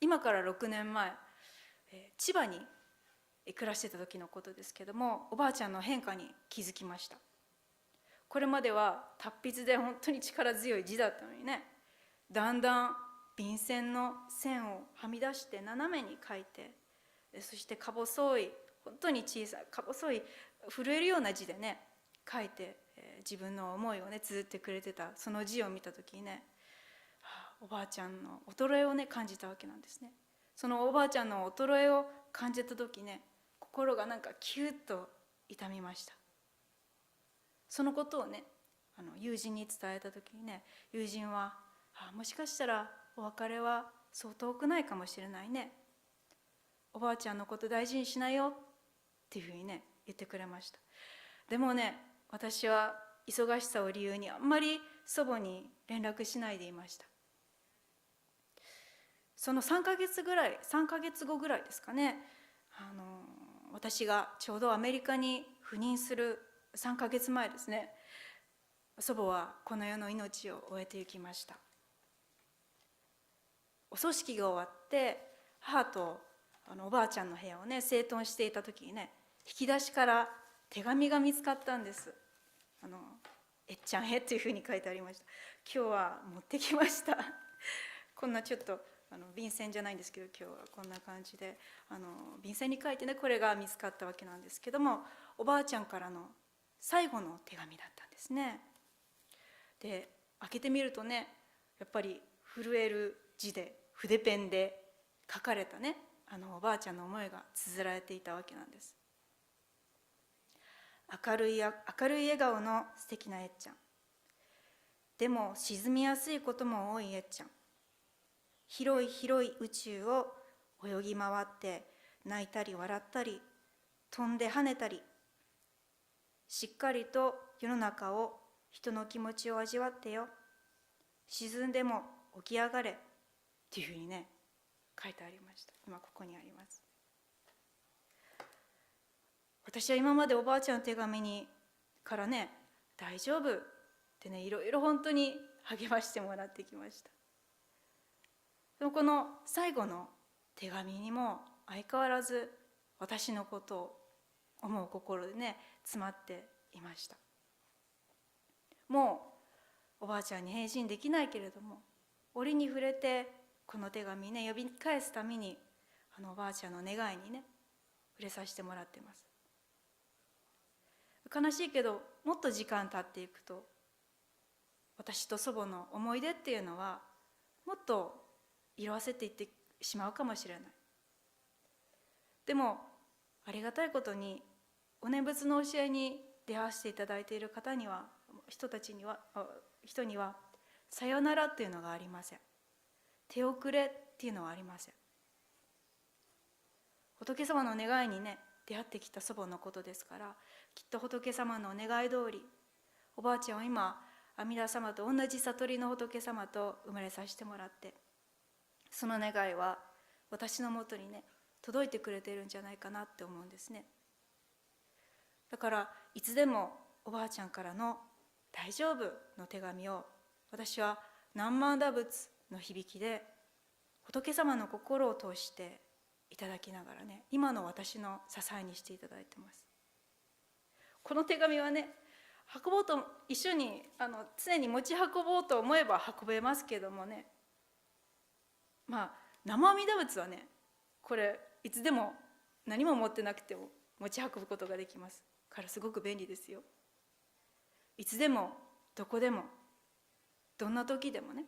今から6年前、千葉に暮らしてた時のことですけども、おばあちゃんの変化に気づきました。これまでは達筆で本当に力強い字だったのにね、だんだん便箋の線をはみ出して斜めに書いて、そしてか細い、本当に小さいか細い震えるような字でね書いて、自分の思いをね綴ってくれてたその字を見た時にね、おばあちゃんの衰えをね感じたわけなんですね。そのおばあちゃんの衰えを感じた時ね、心がなんかキュッと痛みました。そのことをね友人に伝えた時にね、友人はもしかしたらお別れはそう遠くないかもしれないね、おばあちゃんのこと大事にしなよっていうふうにね言ってくれました。でもね、私は忙しさを理由にあんまり祖母に連絡しないでいました。その3ヶ月後ぐらいですかね、私がちょうどアメリカに赴任する3ヶ月前ですね、祖母はこの世の命を終えていきました。お葬式が終わって母とおばあちゃんの部屋をね整頓していた時にね、引き出しから手紙が見つかったんです。えっちゃんへっていうふうに書いてありました。今日は持ってきましたこんなちょっと便箋じゃないんですけど、今日はこんな感じで便箋に書いてね、これが見つかったわけなんですけども、おばあちゃんからの最後の手紙だったんですね。で開けてみるとね、やっぱり震える字で筆ペンで書かれたねおばあちゃんの思いが綴られていたわけなんです。明るい笑顔の素敵なえっちゃん、でも沈みやすいことも多いえっちゃん、広い広い宇宙を泳ぎ回って泣いたり笑ったり飛んで跳ねたり、しっかりと世の中を人の気持ちを味わってよ、沈んでも起き上がれっていうふうにね書いてありました。今ここにあります。私は今までおばあちゃんの手紙からね、大丈夫ってね、いろいろ本当に励ましてもらってきました。でもこの最後の手紙にも相変わらず私のことを思う心でね詰まっていました。もうおばあちゃんに返信できないけれども、折に触れてこの手紙ね呼び返すためにおばあちゃんの願いにね触れさせてもらってます。悲しいけど、もっと時間経っていくと私と祖母の思い出っていうのはもっと色あせていってしまうかもしれない。でもありがたいことにお念仏の教えに出会わせていただいている人にはさよならっていうのがありません。手遅れっていうのはありません。仏様の願いにね出会ってきた祖母のことですから、きっと仏様のお願い通りおばあちゃんは今阿弥陀様と同じ悟りの仏様と生まれさせてもらって、その願いは私のもとにね届いてくれているんじゃないかなって思うんですね。だからいつでもおばあちゃんからの大丈夫の手紙を私は何万打仏の響きで仏様の心を通していただきながらね、今の私の支えにしていただいてます。この手紙はね運ぼうと一緒に常に持ち運ぼうと思えば運べますけどもね、生阿弥陀仏はねこれいつでも何も持ってなくても持ち運ぶことができますから、すごく便利ですよ。いつでもどこでもどんな時でもね、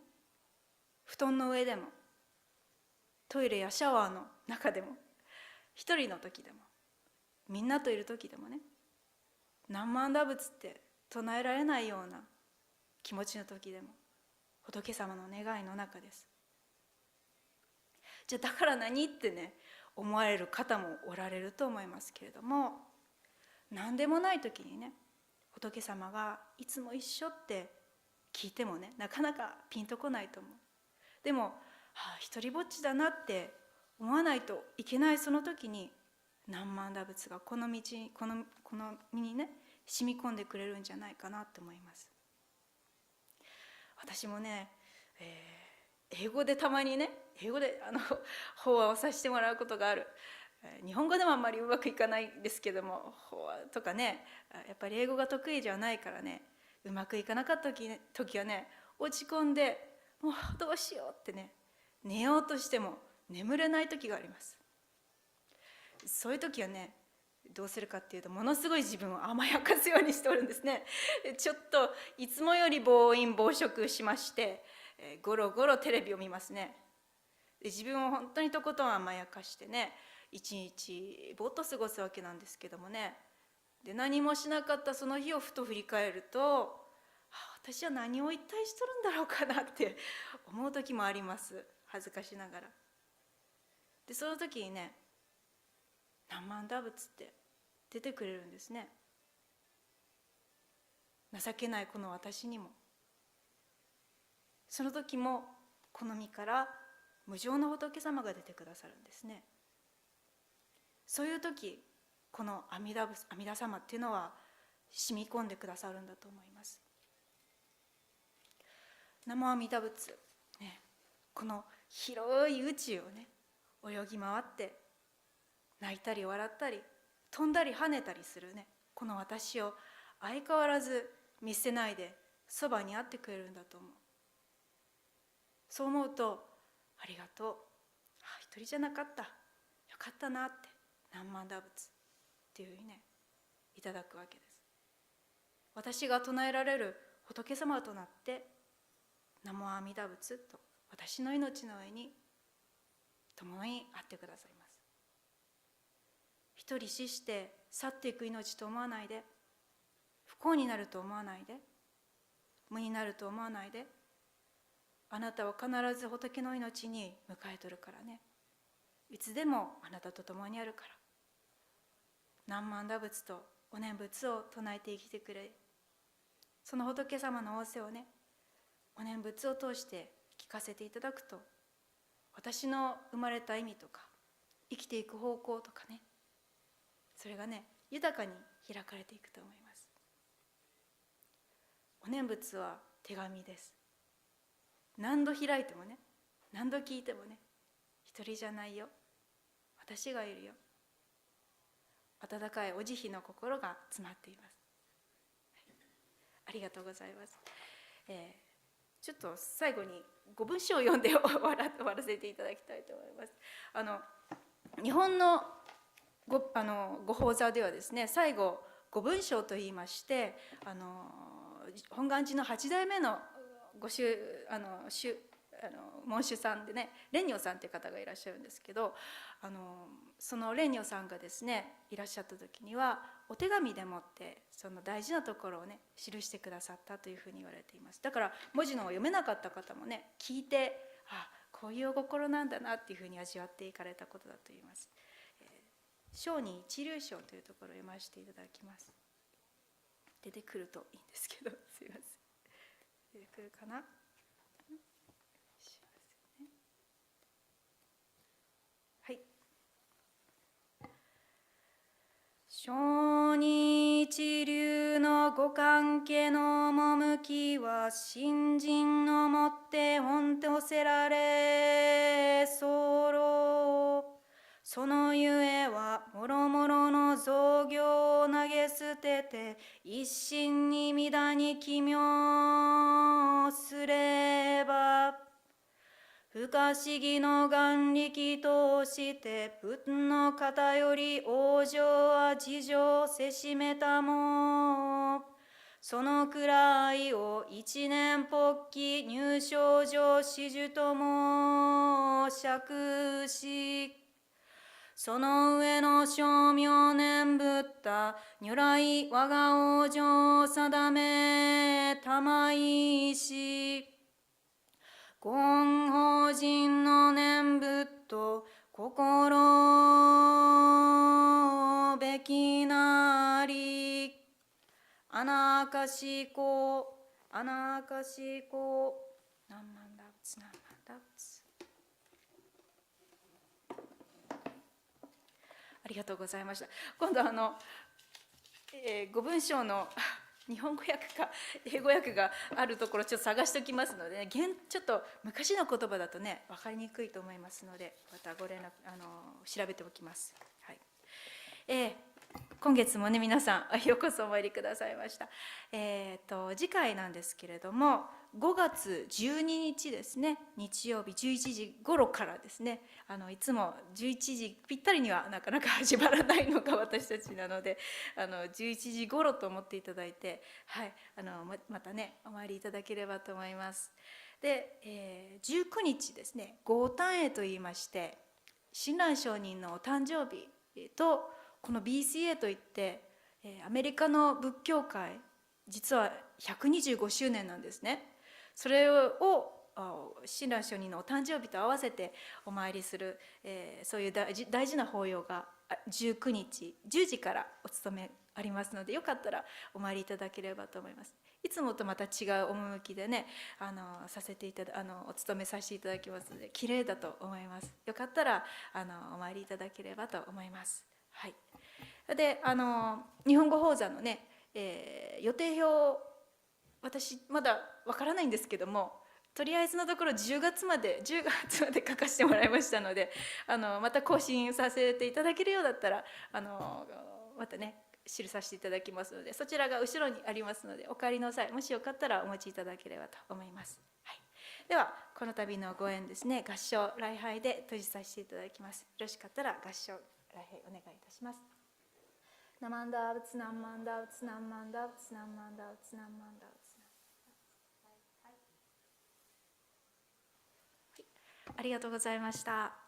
布団の上でもトイレやシャワーの中でも一人の時でもみんなといる時でもね、何万打仏って唱えられないような気持ちの時でも仏様の願いの中です。じゃあだから何ってね思われる方もおられると思いますけれども、何でもない時にね仏様がいつも一緒って聞いてもねなかなかピンとこないと思う。でも一人ぼっちだなって思わないといけないその時に何万打仏がこの身にね染み込んでくれるんじゃないかなと思います。私もね、英語でたまにね法話をさせてもらうことがある。日本語でもあんまりうまくいかないですけども、法話とかねやっぱり英語が得意じゃないからね、うまくいかなかった時はね落ち込んでもうどうしようってね寝ようとしても眠れない時があります。そういう時はね、どうするかっていうと、ものすごい自分を甘やかすようにしておるんですね。ちょっといつもより暴飲暴食しまして、ゴロゴロテレビを見ますね。で自分を本当にとことん甘やかしてね、一日ぼーっと過ごすわけなんですけどもね。で何もしなかったその日をふと振り返ると、私は何を一体しとるんだろうかなって思う時もあります。恥ずかしながら。でその時にね、何万打仏って出てくれるんですね。情けないこの私にも。その時もこの身から無常の仏様が出てくださるんですね。そういう時、この阿弥陀様っていうのは染み込んでくださるんだと思います。南無阿弥陀仏、ね、この広い宇宙をね、泳ぎ回って泣いたり笑ったり飛んだり跳ねたりするね、この私を相変わらず見捨てないでそばにあってくれるんだと思う。そう思うと、ありがとう、一人じゃなかった、よかったなって南無阿弥陀仏っていうふうにね、いただくわけです。私が唱えられる仏様となって南無阿弥陀仏と私の命の上に共にあってくださいます。一人死して去っていく命と思わないで、不幸になると思わないで、無になると思わないで、あなたは必ず仏の命に迎えとるからね。いつでもあなたと共にあるから。南無阿弥陀仏とお念仏を唱えて生きてくれ。その仏様の仰せをね、お念仏を通して聞かせていただくと、私の生まれた意味とか生きていく方向とかね、それがね、豊かに開かれていくと思います。お念仏は手紙です。何度開いてもね、何度聞いてもね、一人じゃないよ、私がいるよ。温かいお慈悲の心が詰まっています。ありがとうございます。ちょっと最後にご文章を読んで終わらせていただきたいと思います。日本のご法座ではですね、最後ご文章といいまして、本願寺の8代目の門主さんでね、蓮如さんという方がいらっしゃるんですけど、その蓮如さんがですねいらっしゃった時には、お手紙でもってその大事なところをね記してくださったというふうに言われています。だから文字の読めなかった方もね、聞いて、こういうお心なんだなっていうふうに味わっていかれたことだと言います。章に一流章というところを読ませていただきます。出てくるといいんですけど、すいません。出てくるかな。はい。章に一流のご関係の趣は、信心のもって本とせられ候。そのゆえはもろもろの造業を投げ捨てて、一心に皆に奇妙すれば、不可思議の眼力として仏の方より往生は事情せしめたも、そのくらいを一年発起入賞上始終とも釈し、その上の称名念ブッダ如来我が往生定め玉石し、言法人の念仏と心べきなり、アナカシコアナカシコ何万打仏何万打仏。ありがとうございました。今度ご文章の日本語訳か英語訳があるところちょっと探しておきますので、ね、ちょっと昔の言葉だとね分かりにくいと思いますので、またご連絡調べておきます。はい。今月もね皆さんようこそお参りくださいました。次回なんですけれども5月12日ですね、日曜日11時頃からですね、いつも11時ぴったりにはなかなか始まらないのが私たちなので、11時頃と思っていただいて、はい、またねお参りいただければと思います。で、19日ですね、豪誕会といいまして、親鸞上人のお誕生日とこの BCA といって、アメリカの仏教界実は125周年なんですね。それを親鸞上人のお誕生日と合わせてお参りする、そういう大事な法要が19日10時からお勤めありますので、よかったらお参りいただければと思います。いつもとまた違う趣でね、お勤めさせていただきますので、綺麗だと思います。よかったらお参りいただければと思います。はい。で、日本語法座のね、予定表、私まだわからないんですけども、とりあえずのところ10月まで書かせてもらいましたので、また更新させていただけるようだったらまたね記させていただきますので、そちらが後ろにありますので、お帰りの際もしよかったらお持ちいただければと思います。はい、ではこの度のご縁ですね、合唱礼拝で閉じさせていただきます。よろしかったら合唱礼拝お願いいたします。ナマンダーブツナンマンダーブツナンマンダーブツナンマンダーブツナンマンダーブツナン。ありがとうございました。